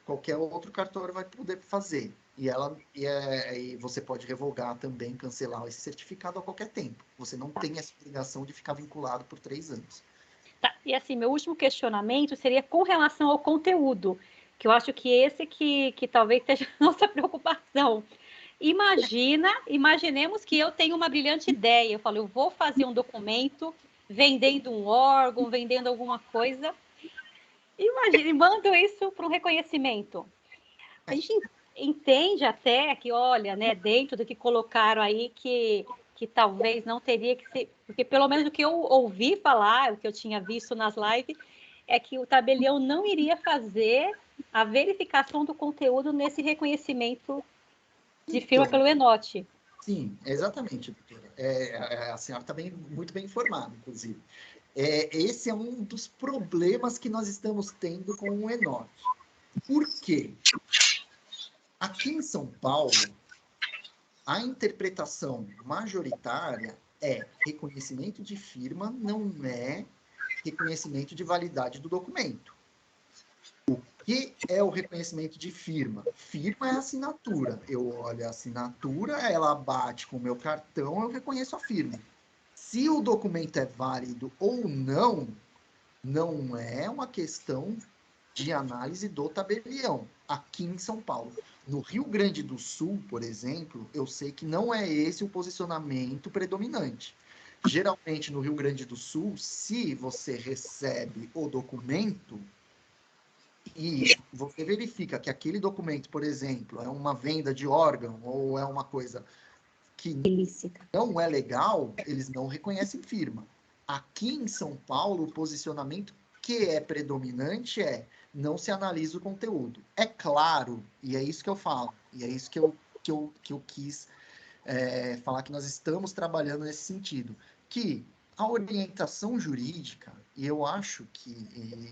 qualquer outro cartório vai poder fazer. E você pode revogar também, cancelar esse certificado a qualquer tempo. Você não tem essa obrigação de ficar vinculado por 3 anos. Tá. E assim, meu último questionamento seria com relação ao conteúdo, que eu acho que esse que talvez seja a nossa preocupação. Imaginemos que eu tenho uma brilhante ideia. Eu falo, eu vou fazer um documento vendendo um órgão, vendendo alguma coisa. Imagine, mando isso para um reconhecimento. A gente entende até que, olha, né, dentro do que colocaram aí, que talvez não teria que ser... Porque pelo menos o que eu ouvi falar, o que eu tinha visto nas lives, é que o tabelião não iria fazer a verificação do conteúdo nesse reconhecimento de firma pelo Enote. Sim, exatamente, doutora. A senhora está muito bem informada, inclusive. Esse é um dos problemas que nós estamos tendo com o Enote. Por quê? Aqui em São Paulo, a interpretação majoritária é reconhecimento de firma, não é reconhecimento de validade do documento. O que é o reconhecimento de firma? Firma é a assinatura. Eu olho a assinatura, ela bate com o meu cartão, eu reconheço a firma. Se o documento é válido ou não, não é uma questão de análise do tabelião, aqui em São Paulo. No Rio Grande do Sul, por exemplo, eu sei que não é esse o posicionamento predominante. Geralmente, no Rio Grande do Sul, se você recebe o documento e você verifica que aquele documento, por exemplo, é uma venda de órgão ou é uma coisa que ilícita, não é legal, eles não reconhecem firma. Aqui em São Paulo, o posicionamento que é predominante é não se analisa o conteúdo. É claro, e é isso que eu falo, e é isso que eu quis falar, que nós estamos trabalhando nesse sentido, que a orientação jurídica, e eu acho que,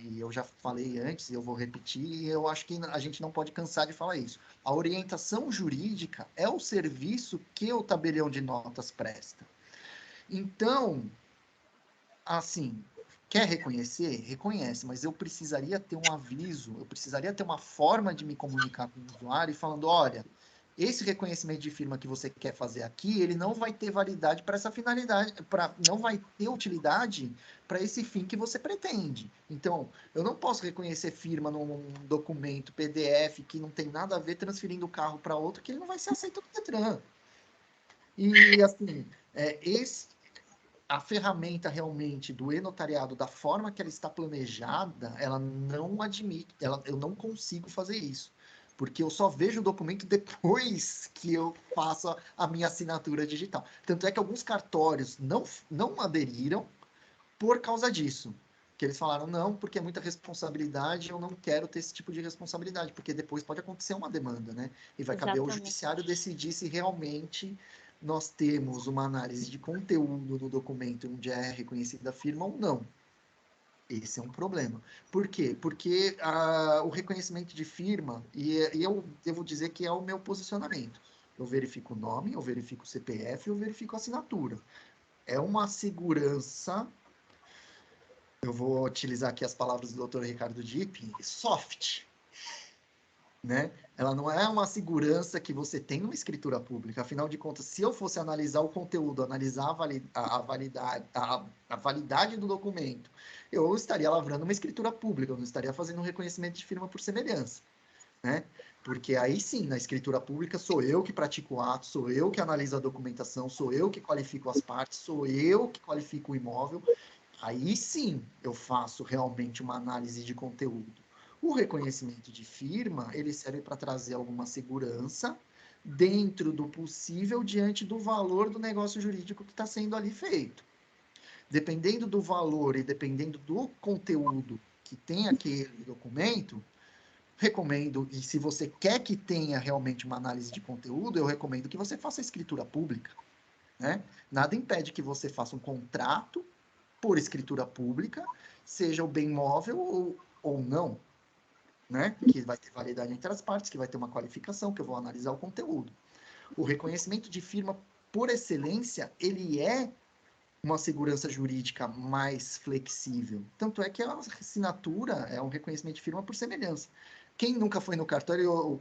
e eu já falei antes, e eu vou repetir, e eu acho que a gente não pode cansar de falar isso, a orientação jurídica é o serviço que o tabelião de notas presta. Então, assim, quer reconhecer? Reconhece, mas eu precisaria ter um aviso, eu precisaria ter uma forma de me comunicar com o usuário falando, olha, esse reconhecimento de firma que você quer fazer aqui, ele não vai ter validade para essa finalidade, não vai ter utilidade para esse fim que você pretende. Então, eu não posso reconhecer firma num documento PDF que não tem nada a ver, transferindo o carro para outro, que ele não vai ser aceito no Detran. E, assim, a ferramenta realmente do e-notariado, da forma que ela está planejada, ela não admite, eu não consigo fazer isso. Porque eu só vejo o documento depois que eu faço a minha assinatura digital. Tanto é que alguns cartórios não aderiram por causa disso. Que eles falaram, não, porque é muita responsabilidade, eu não quero ter esse tipo de responsabilidade, porque depois pode acontecer uma demanda, né? E vai caber ao judiciário decidir se realmente nós temos uma análise de conteúdo do documento onde é reconhecida a firma ou não. Esse é um problema. Por quê? Porque o reconhecimento de firma, e eu devo dizer que é o meu posicionamento. Eu verifico o nome, eu verifico o CPF, eu verifico a assinatura. É uma segurança, eu vou utilizar aqui as palavras do Dr. Ricardo Dipp, soft. Né? Ela não é uma segurança que você tem numa escritura pública. Afinal de contas, se eu fosse analisar o conteúdo, analisar a validade do documento, eu estaria lavrando uma escritura pública, eu não estaria fazendo um reconhecimento de firma por semelhança. Né? Porque aí sim, na escritura pública, sou eu que pratico o ato, sou eu que analiso a documentação, sou eu que qualifico as partes, sou eu que qualifico o imóvel. Aí sim, eu faço realmente uma análise de conteúdo. O reconhecimento de firma, ele serve para trazer alguma segurança dentro do possível diante do valor do negócio jurídico que está sendo ali feito. Dependendo do valor e dependendo do conteúdo que tem aquele documento, recomendo, e se você quer que tenha realmente uma análise de conteúdo, eu recomendo que você faça a escritura pública. Né? Nada impede que você faça um contrato por escritura pública, seja o bem móvel ou não, né? Que vai ter validade entre as partes, que vai ter uma qualificação, que eu vou analisar o conteúdo. O reconhecimento de firma, por excelência, ele é uma segurança jurídica mais flexível. Tanto é que a assinatura é um reconhecimento de firma por semelhança. Quem nunca foi no cartório,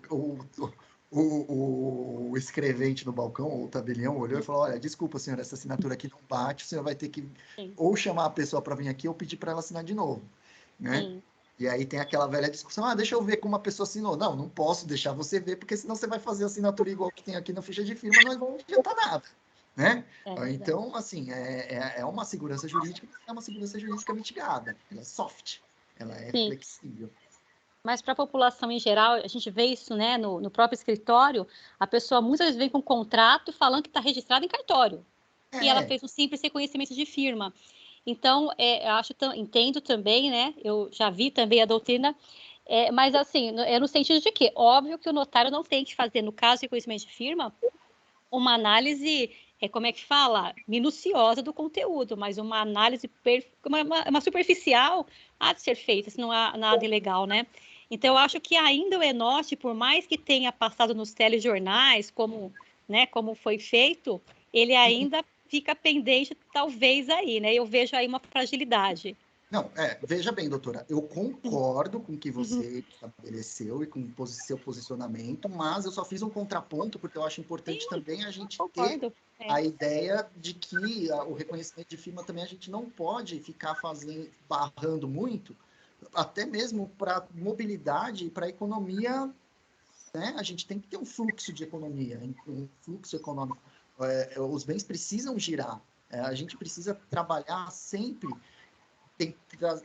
o escrevente no balcão, ou o tabelião, olhou e falou, olha, desculpa, senhor, essa assinatura aqui não bate, o senhor vai ter que ou chamar a pessoa para vir aqui ou pedir para ela assinar de novo. Né? E aí tem aquela velha discussão, deixa eu ver como a pessoa assinou. Não, não posso deixar você ver, porque senão você vai fazer a assinatura igual que tem aqui na ficha de firma, nós não vamos adiantar nada. Né? Então, assim, é uma segurança jurídica, mas é uma segurança jurídica mitigada. Ela é soft, ela é flexível. Mas para a população em geral, a gente vê isso, né, no próprio escritório, a pessoa muitas vezes vem com um contrato falando que está registrado em cartório. E ela fez um simples reconhecimento de firma. Então, entendo também, né, eu já vi também a doutrina, mas assim, no sentido de que, óbvio que o notário não tem que fazer, no caso de reconhecimento de firma, uma análise, como é que fala? Minuciosa do conteúdo, mas uma análise, uma superficial há de ser feita, se não há nada ilegal, né? Então, eu acho que ainda o ENOT, por mais que tenha passado nos telejornais, como né, como foi feito, ele ainda fica pendente, talvez, aí, né? Eu vejo aí uma fragilidade. Não, veja bem, doutora, eu concordo com o que você estabeleceu e com o seu posicionamento, mas eu só fiz um contraponto, porque eu acho importante também a gente ter a ideia de que o reconhecimento de firma também a gente não pode ficar barrando muito, até mesmo para mobilidade e para economia, né? A gente tem que ter um fluxo de economia, um fluxo econômico. Os bens precisam girar. A gente precisa trabalhar sempre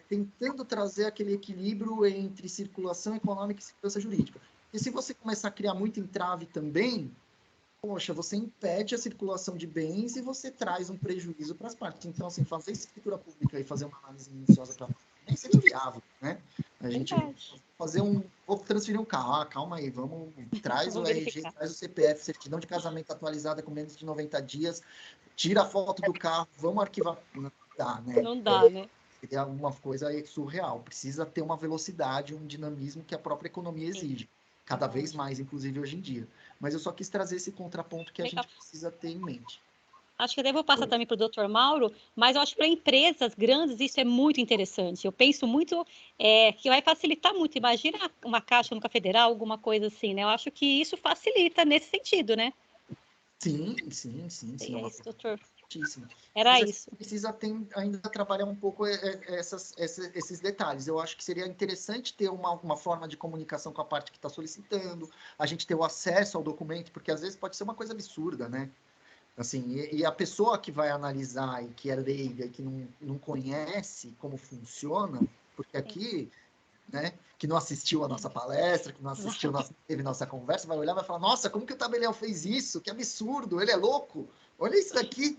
tentando trazer aquele equilíbrio entre circulação econômica e segurança jurídica. E se você começar a criar muito entrave também, poxa, você impede a circulação de bens e você traz um prejuízo para as partes. Então, assim, fazer escritura pública e fazer uma análise minuciosa para nem seria viável, né? A gente vou transferir um carro, calma aí, traz o RG, traz o CPF, certidão de casamento atualizada com menos de 90 dias, tira a foto do carro, vamos arquivar. Não dá, né? Não dá, né? É alguma coisa surreal. Precisa ter uma velocidade, um dinamismo que a própria economia exige. Cada vez mais, inclusive hoje em dia. Mas eu só quis trazer esse contraponto que a gente precisa ter em mente. Acho que até vou passar também para o doutor Mauro, mas eu acho que para empresas grandes isso é muito interessante. Eu penso muito que vai facilitar muito. Imagina uma Caixa Econômica Federal, alguma coisa assim, né? Eu acho que isso facilita nesse sentido, né? Sim. É isso, doutor. Era Mas isso. Precisa ainda trabalhar um pouco esses detalhes. Eu acho que seria interessante ter uma forma de comunicação com a parte que está solicitando, a gente ter o acesso ao documento, porque às vezes pode ser uma coisa absurda, né? Assim, e a pessoa que vai analisar e que é leiga e que não conhece como funciona, porque aqui, né, que não assistiu a nossa palestra, que não assistiu, teve nossa conversa, vai olhar e vai falar, nossa, como que o Tabelião fez isso? Que absurdo, ele é louco. Olha isso daqui.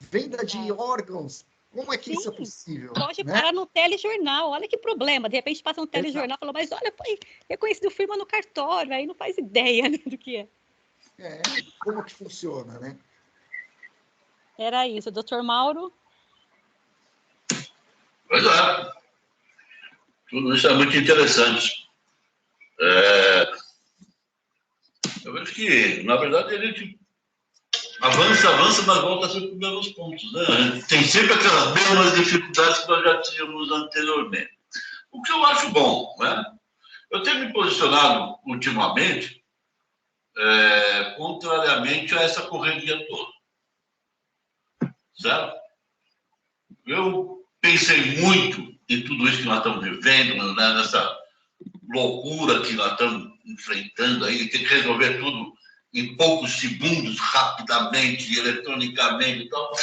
Venda de órgãos. Como é que isso é possível? Pode parar no telejornal. Olha que problema. De repente passa um telejornal e fala, mas olha, foi reconhecido firma no cartório. Aí não faz ideia, né, do que é. Como que funciona, né? Era isso. Doutor Mauro? Pois é. Tudo isso é muito interessante. Eu vejo que, na verdade, a gente avança, mas volta sempre para os mesmos pontos, né? Tem sempre aquelas mesmas dificuldades que nós já tínhamos anteriormente. O que eu acho bom, né? Eu tenho me posicionado ultimamente contrariamente a essa correria toda. Certo? Eu pensei muito em tudo isso que nós estamos vivendo, né? Nessa loucura que nós estamos enfrentando aí, tem que resolver tudo em poucos segundos, rapidamente, eletronicamente e tal.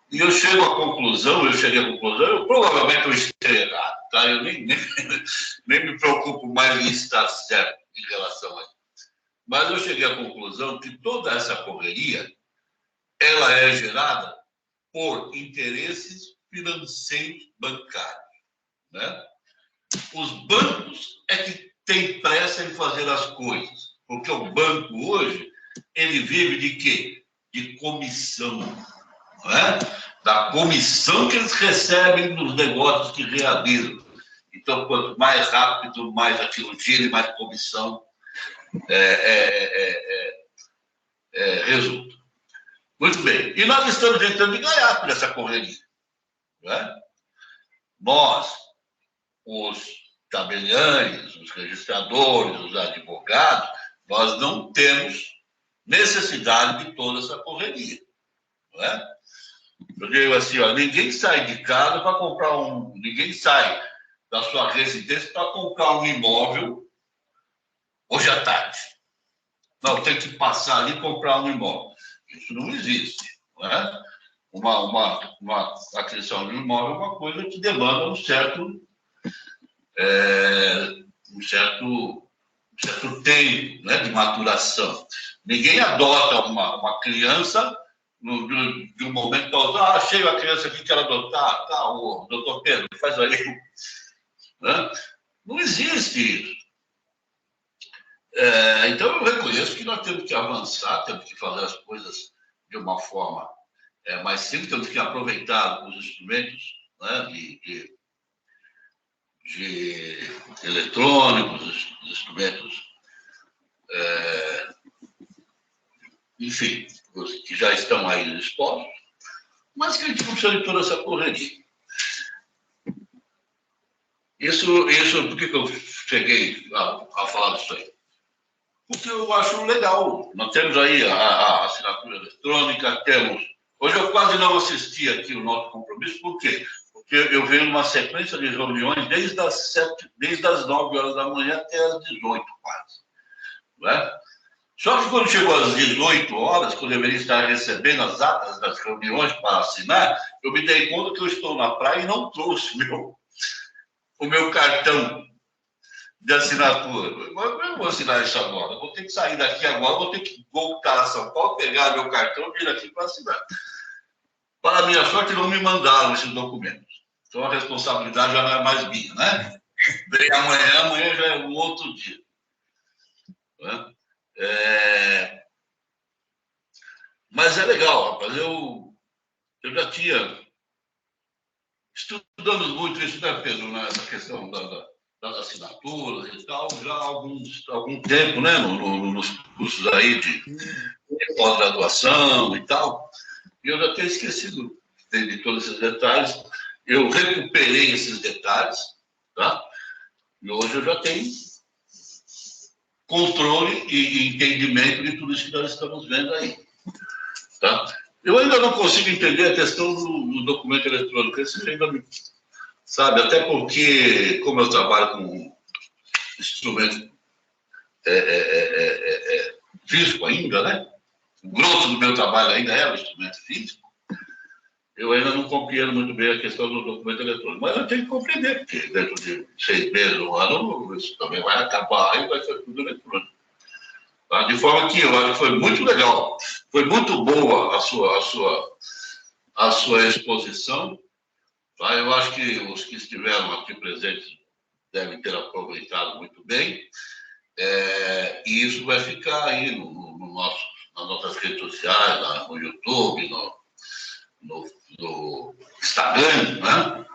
E eu cheguei à conclusão, eu provavelmente eu esteja errado, tá? Eu nem me preocupo mais em estar certo em relação a isso. Mas eu cheguei à conclusão que toda essa correria, ela é gerada por interesses financeiros bancários, né? Os bancos é que têm pressa em fazer as coisas, porque o banco hoje, ele vive de quê? De comissão, não é? Da comissão que eles recebem dos negócios que realizam. Então, quanto mais rápido, mais aquilo gira e mais comissão resulta. Muito bem. E nós estamos tentando ganhar por essa correria, não é? Nós, os tabeliães, os registradores, os advogados, nós não temos necessidade de toda essa correria, não é? Eu digo assim, ó, ninguém sai de casa para comprar ninguém sai da sua residência para comprar um imóvel hoje à tarde. Não, tem que passar ali e comprar um imóvel. Isso não existe, não é? Uma aquisição de um imóvel é uma coisa que demanda um certo tempo, né, de maturação. Ninguém adota uma criança de um momento para outro. Achei a criança aqui, quero adotar. Tá, o doutor Pedro, faz aí. Né? Não existe isso. Então, eu reconheço que nós temos que avançar, temos que fazer as coisas de uma forma mais simples, temos que aproveitar os instrumentos, né, de eletrônicos, os instrumentos enfim, que já estão aí expostos, mas que a gente não precisa de toda essa correria. Isso, por que eu cheguei a falar disso aí? Porque eu acho legal. Nós temos aí a assinatura eletrônica, temos... Hoje eu quase não assisti aqui o nosso compromisso, por quê? Porque eu venho numa sequência de reuniões desde as 9 horas da manhã até as 18 quase. Não é? Só que quando chegou às 18 horas, que eu deveria estar recebendo as atas das reuniões para assinar, eu me dei conta que eu estou na praia e não trouxe o meu cartão de assinatura. Mas eu vou assinar isso agora. Eu vou ter que sair daqui agora, vou ter que voltar a São Paulo, pegar meu cartão e vir aqui para assinar. Para a minha sorte, não me mandaram esses documentos. Então, a responsabilidade já não é mais minha, né? Vem amanhã já é um outro dia. Né? Mas é legal, rapaz. Eu já tinha... Estudamos muito isso, né, Pedro, nessa questão das assinaturas e tal, já há algum tempo, né, nos cursos aí de pós-graduação e tal, e eu já tinha esquecido de todos esses detalhes. Eu recuperei esses detalhes, tá? E hoje eu já tenho controle e entendimento de tudo isso que nós estamos vendo aí, tá? Eu ainda não consigo entender a questão do documento eletrônico. Esse ainda me... Sabe, até porque, como eu trabalho com instrumento físico ainda, né? O grosso do meu trabalho ainda é o instrumento físico. Eu ainda não compreendo muito bem a questão do documento eletrônico. Mas eu tenho que compreender, porque dentro de 6 meses, um ano, isso também vai acabar e vai ser tudo eletrônico. Tá? De forma que eu acho que foi muito legal. Foi muito boa a sua exposição. Tá? Eu acho que os que estiveram aqui presentes devem ter aproveitado muito bem. E isso vai ficar aí nas nossas redes sociais, no YouTube, no Instagram, né?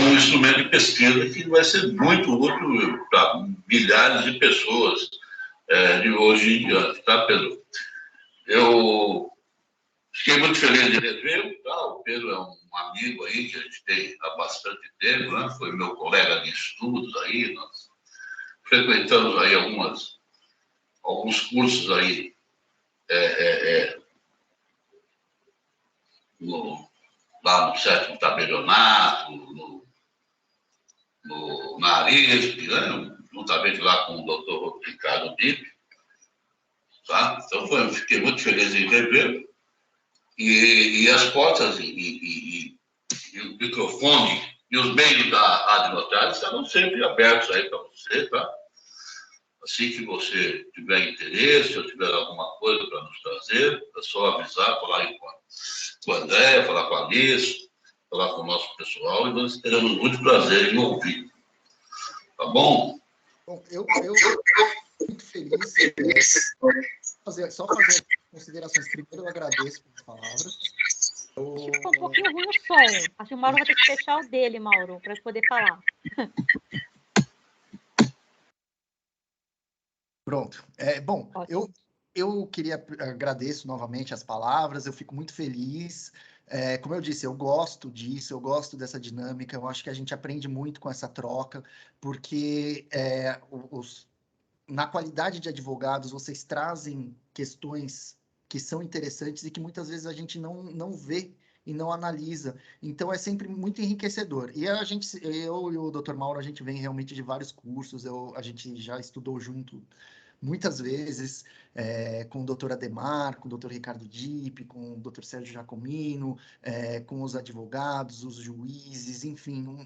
Um instrumento de pesquisa que vai ser muito útil para milhares de pessoas de hoje em diante, tá, Pedro? Eu fiquei muito feliz de revê-lo, tá? O Pedro é um amigo aí que a gente tem há bastante tempo, né? Foi meu colega de estudos aí, nós frequentamos aí alguns cursos aí lá no 7º Tabelionato, na Arisp, né? Juntamente lá com o doutor Ricardo Dipp, tá? Então, fiquei muito feliz em rever. E as portas e o microfone e os meios da Rádio Notário estarão sempre abertos aí para você, tá? Assim que você tiver interesse ou tiver alguma coisa para nos trazer, é só avisar, falar aí com o André, falar com a Alice, falar com o nosso pessoal, e nós teremos muito prazer em ouvir. Tá bom? Bom, eu muito feliz. Só fazer considerações. Primeiro, eu agradeço pelas palavras. Acho que ficou um pouquinho ruim o som. Acho que o Mauro vai ter que fechar o dele, Mauro, para poder falar. Pronto. Bom, eu queria agradeço novamente as palavras, eu fico muito feliz. Como eu disse, eu gosto disso, eu gosto dessa dinâmica, eu acho que a gente aprende muito com essa troca, porque na qualidade de advogados, vocês trazem questões que são interessantes e que muitas vezes a gente não vê e não analisa. Então, é sempre muito enriquecedor. E eu e o Dr. Mauro, a gente vem realmente de vários cursos, a gente já estudou junto muitas vezes, com o doutor Ademar, com o doutor Ricardo Dipp, com o doutor Sérgio Giacomino, com os advogados, os juízes, enfim,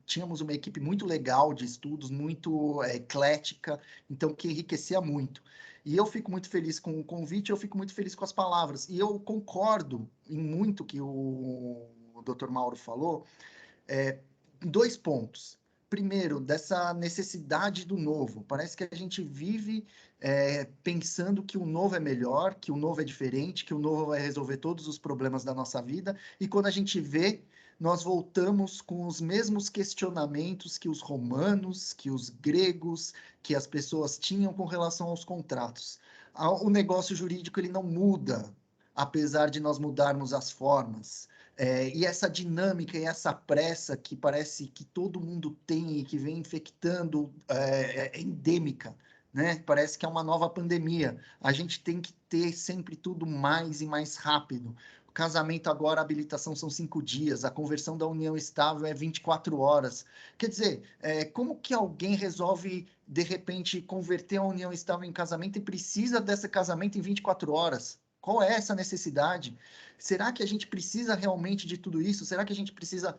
tínhamos uma equipe muito legal de estudos, muito eclética, então que enriquecia muito. E eu fico muito feliz com o convite, eu fico muito feliz com as palavras. E eu concordo em muito que o doutor Mauro falou, em 2 pontos. Primeiro, dessa necessidade do novo. Parece que a gente vive pensando que o novo é melhor, que o novo é diferente, que o novo vai resolver todos os problemas da nossa vida, e quando a gente vê, nós voltamos com os mesmos questionamentos que os romanos, que os gregos, que as pessoas tinham com relação aos contratos. o negócio jurídico ele não muda, apesar de nós mudarmos as formas. E essa dinâmica e essa pressa que parece que todo mundo tem e que vem infectando é endêmica, né? Parece que é uma nova pandemia. A gente tem que ter sempre tudo mais e mais rápido. O casamento agora, a habilitação são 5 dias, a conversão da união estável é 24 horas. Quer dizer, como que alguém resolve, de repente, converter a união estável em casamento e precisa desse casamento em 24 horas? Qual é essa necessidade? Será que a gente precisa realmente de tudo isso? Será que a gente precisa...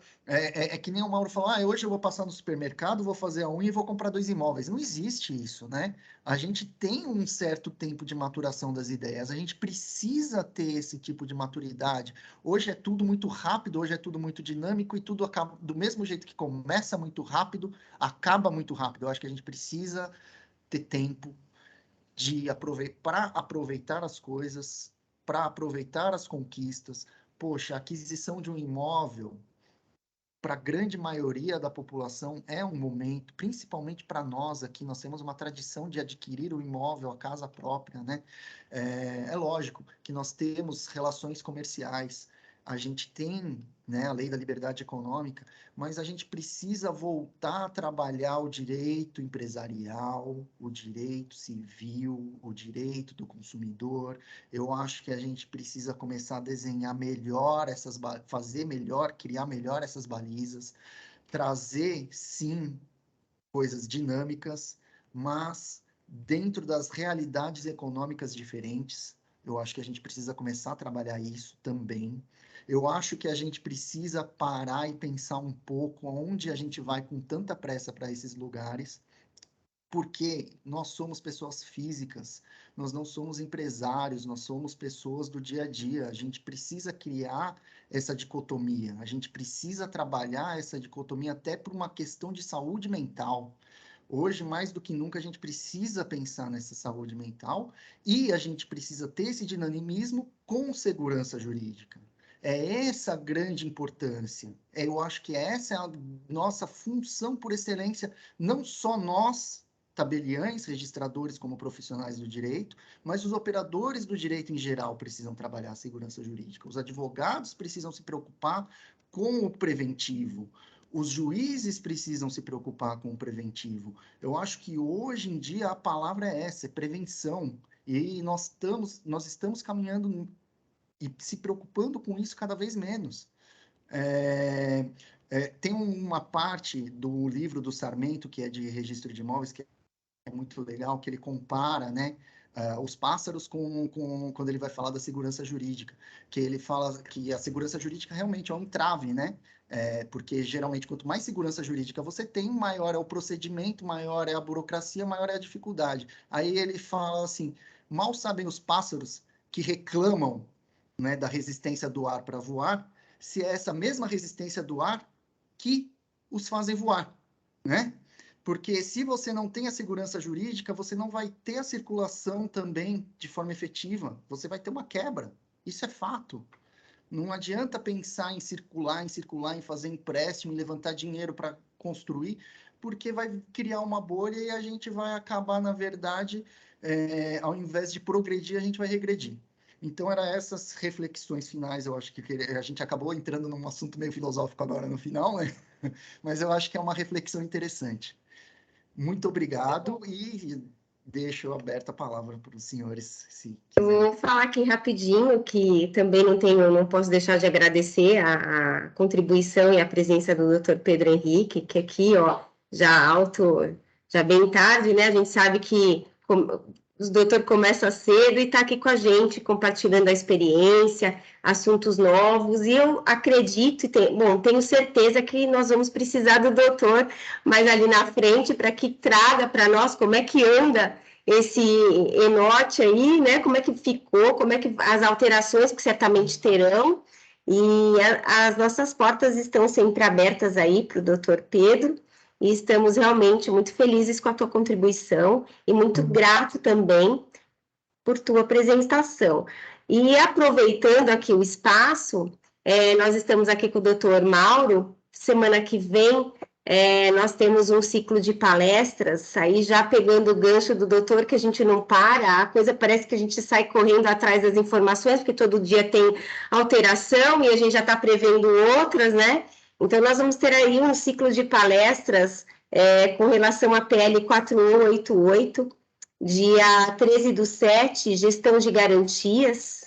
que nem o Mauro falou, hoje eu vou passar no supermercado, vou fazer a unha e vou comprar 2 imóveis. Não existe isso, né? A gente tem um certo tempo de maturação das ideias. A gente precisa ter esse tipo de maturidade. Hoje é tudo muito rápido, hoje é tudo muito dinâmico e tudo acaba... Do mesmo jeito que começa muito rápido, acaba muito rápido. Eu acho que a gente precisa ter tempo para aproveitar as coisas, para aproveitar as conquistas. Poxa, a aquisição de um imóvel, para a grande maioria da população, é um momento, principalmente para nós aqui, nós temos uma tradição de adquirir o imóvel, a casa própria, né? É lógico que nós temos relações comerciais, a gente tem, né, a lei da liberdade econômica, mas a gente precisa voltar a trabalhar o direito empresarial, o direito civil, o direito do consumidor. Eu acho que a gente precisa começar a desenhar melhor fazer melhor, criar melhor essas balizas, trazer, sim, coisas dinâmicas, mas dentro das realidades econômicas diferentes. Eu acho que a gente precisa começar a trabalhar isso também. Eu acho que a gente precisa parar e pensar um pouco onde a gente vai com tanta pressa para esses lugares, porque nós somos pessoas físicas, nós não somos empresários, nós somos pessoas do dia a dia. A gente precisa criar essa dicotomia, a gente precisa trabalhar essa dicotomia até por uma questão de saúde mental. Hoje, mais do que nunca, a gente precisa pensar nessa saúde mental e a gente precisa ter esse dinamismo com segurança jurídica. É essa a grande importância. Eu acho que essa é a nossa função por excelência, não só nós, tabeliães, registradores como profissionais do direito, mas os operadores do direito em geral precisam trabalhar a segurança jurídica. Os advogados precisam se preocupar com o preventivo. Os juízes precisam se preocupar com o preventivo. Eu acho que hoje em dia a palavra é essa, é prevenção. E nós estamos caminhando e se preocupando com isso cada vez menos. Tem uma parte do livro do Sarmento, que é de registro de imóveis, que é muito legal, que ele compara, né, os pássaros quando ele vai falar da segurança jurídica, que ele fala que a segurança jurídica realmente é um entrave, né? Porque geralmente quanto mais segurança jurídica você tem, maior é o procedimento, maior é a burocracia, maior é a dificuldade. Aí ele fala assim, mal sabem os pássaros que reclamam, né, da resistência do ar para voar, se é essa mesma resistência do ar que os fazem voar, né? Porque se você não tem a segurança jurídica, você não vai ter a circulação também de forma efetiva. Você vai ter uma quebra. Isso é fato. Não adianta pensar em circular, em fazer empréstimo, em levantar dinheiro para construir, porque vai criar uma bolha e a gente vai acabar, na verdade, ao invés de progredir, a gente vai regredir. Então, eram essas reflexões finais, eu acho que a gente acabou entrando num assunto meio filosófico agora no final, né? Mas eu acho que é uma reflexão interessante. Muito obrigado e deixo aberta a palavra para os senhores, se quiserem. Eu vou falar aqui rapidinho, que também não posso deixar de agradecer a contribuição e a presença do Dr. Pedro Henrique, que aqui, já bem tarde, né? A gente sabe que o doutor começa cedo e está aqui com a gente, compartilhando a experiência, assuntos novos, e eu acredito, e tenho certeza que nós vamos precisar do doutor mais ali na frente, para que traga para nós como é que anda esse ENOT aí, né, como é que ficou, como é que as alterações que certamente terão, e as nossas portas estão sempre abertas aí para o doutor Pedro, e estamos realmente muito felizes com a tua contribuição e muito grato também por tua apresentação. E aproveitando aqui o espaço, nós estamos aqui com o doutor Mauro, semana que vem nós temos um ciclo de palestras, aí já pegando o gancho do doutor, que a gente não para, a coisa parece que a gente sai correndo atrás das informações, porque todo dia tem alteração e a gente já está prevendo outras, né? Então, nós vamos ter aí um ciclo de palestras com relação à PL 4188, dia 13/7, gestão de garantias,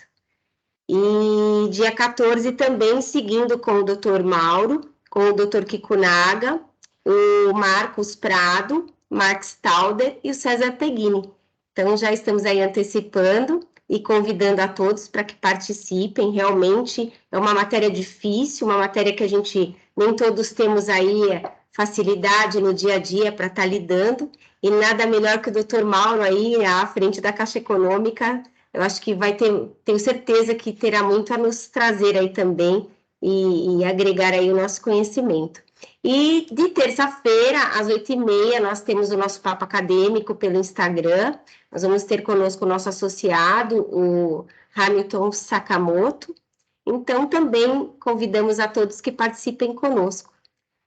e dia 14 também, seguindo com o doutor Mauro, com o doutor Kikunaga, o Marcos Prado, Mark Stalder e o César Peghini. Então, já estamos aí antecipando e convidando a todos para que participem. Realmente é uma matéria difícil, uma matéria que a gente nem todos temos aí facilidade no dia a dia para estar lidando, e nada melhor que o doutor Mauro aí à frente da Caixa Econômica. Eu acho que tenho certeza que terá muito a nos trazer aí também e agregar aí o nosso conhecimento. E de terça-feira, às 8h30, nós temos o nosso papo acadêmico pelo Instagram. Nós vamos ter conosco o nosso associado, o Hamilton Sakamoto. Então, também convidamos a todos que participem conosco.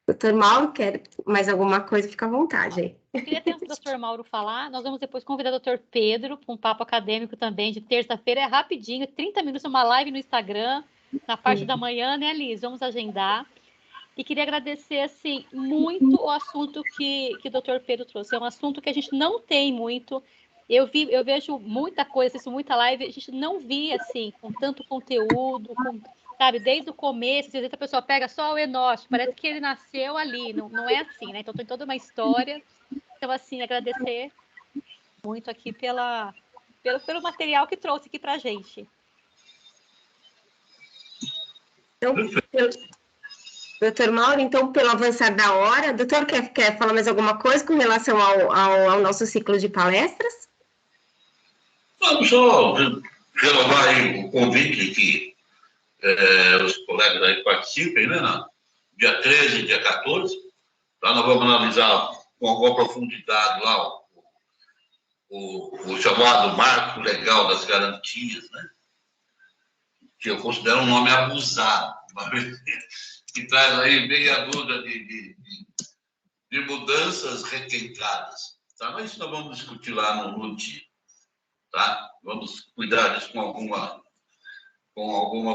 Doutor Mauro, quer mais alguma coisa? Fica à vontade aí. Eu queria ter o doutor Mauro falar. Nós vamos depois convidar o doutor Pedro para um papo acadêmico também, de terça-feira. É rapidinho, 30 minutos, uma live no Instagram, na parte da manhã, né, Liz? Vamos agendar. E queria agradecer, assim, muito o assunto que o doutor Pedro trouxe. É um assunto que a gente não tem muito. Eu vejo muita coisa, assisto muita live, a gente não via, assim, com tanto conteúdo, sabe, desde o começo, às vezes a pessoa pega só o Enoch, parece que ele nasceu ali, não é assim, né? Então tem toda uma história. Então, assim, agradecer muito aqui pelo material que trouxe aqui para a gente. Então, doutor Mauro, então, pelo avançar da hora, doutor, quer falar mais alguma coisa com relação ao nosso ciclo de palestras? Vamos só renovar aí o convite que os colegas aí participem, né? Dia 13 e dia 14. Lá nós vamos analisar com alguma profundidade lá o chamado marco legal das garantias, né? Que eu considero um nome abusado, que traz aí meia dúzia de mudanças requentadas. Tá? Mas isso nós vamos discutir lá no dia. Tá? Vamos cuidar disso com alguma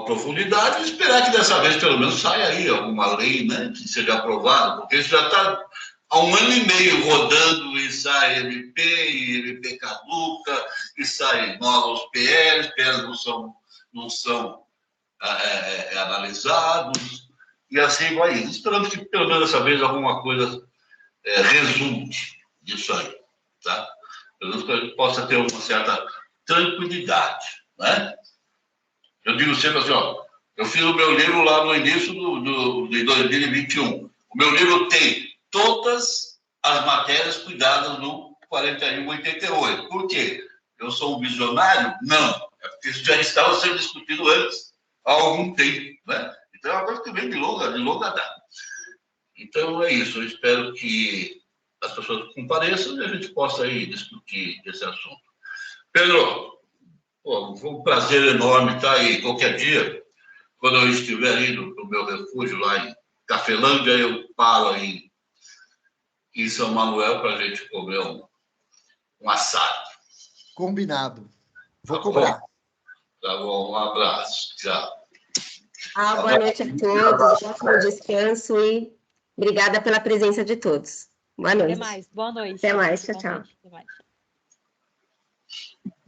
profundidade e esperar que dessa vez, pelo menos, saia aí alguma lei, né, que seja aprovada, porque isso já está há 1 ano e meio rodando e sai MP, e MP caduca, e sai novos PLs não são analisados, e assim vai indo. Esperamos que, pelo menos dessa vez, alguma coisa resulte disso aí, tá? Pelo menos que a gente possa ter uma certa tranquilidade, né? Eu digo sempre assim, ó, eu fiz o meu livro lá no início de 2021. O meu livro tem todas as matérias cuidadas no 4188. Por quê? Eu sou um visionário? Não. É porque isso já estava sendo discutido antes, há algum tempo, né? Então é uma coisa que vem de longa data. Então é isso. Eu espero que as pessoas compareçam e a gente possa aí discutir esse assunto. Pedro, pô, foi um prazer enorme estar aí. Qualquer dia, quando eu estiver indo para o meu refúgio lá em Cafelândia, eu paro aí em São Manuel para a gente comer um assado. Combinado. Vou cobrar. Tá bom, um abraço. Tchau. Boa noite a todos, ótimo descanso e obrigada pela presença de todos. Boa noite. Até mais, boa noite. Até mais, tchau, tchau. Até mais.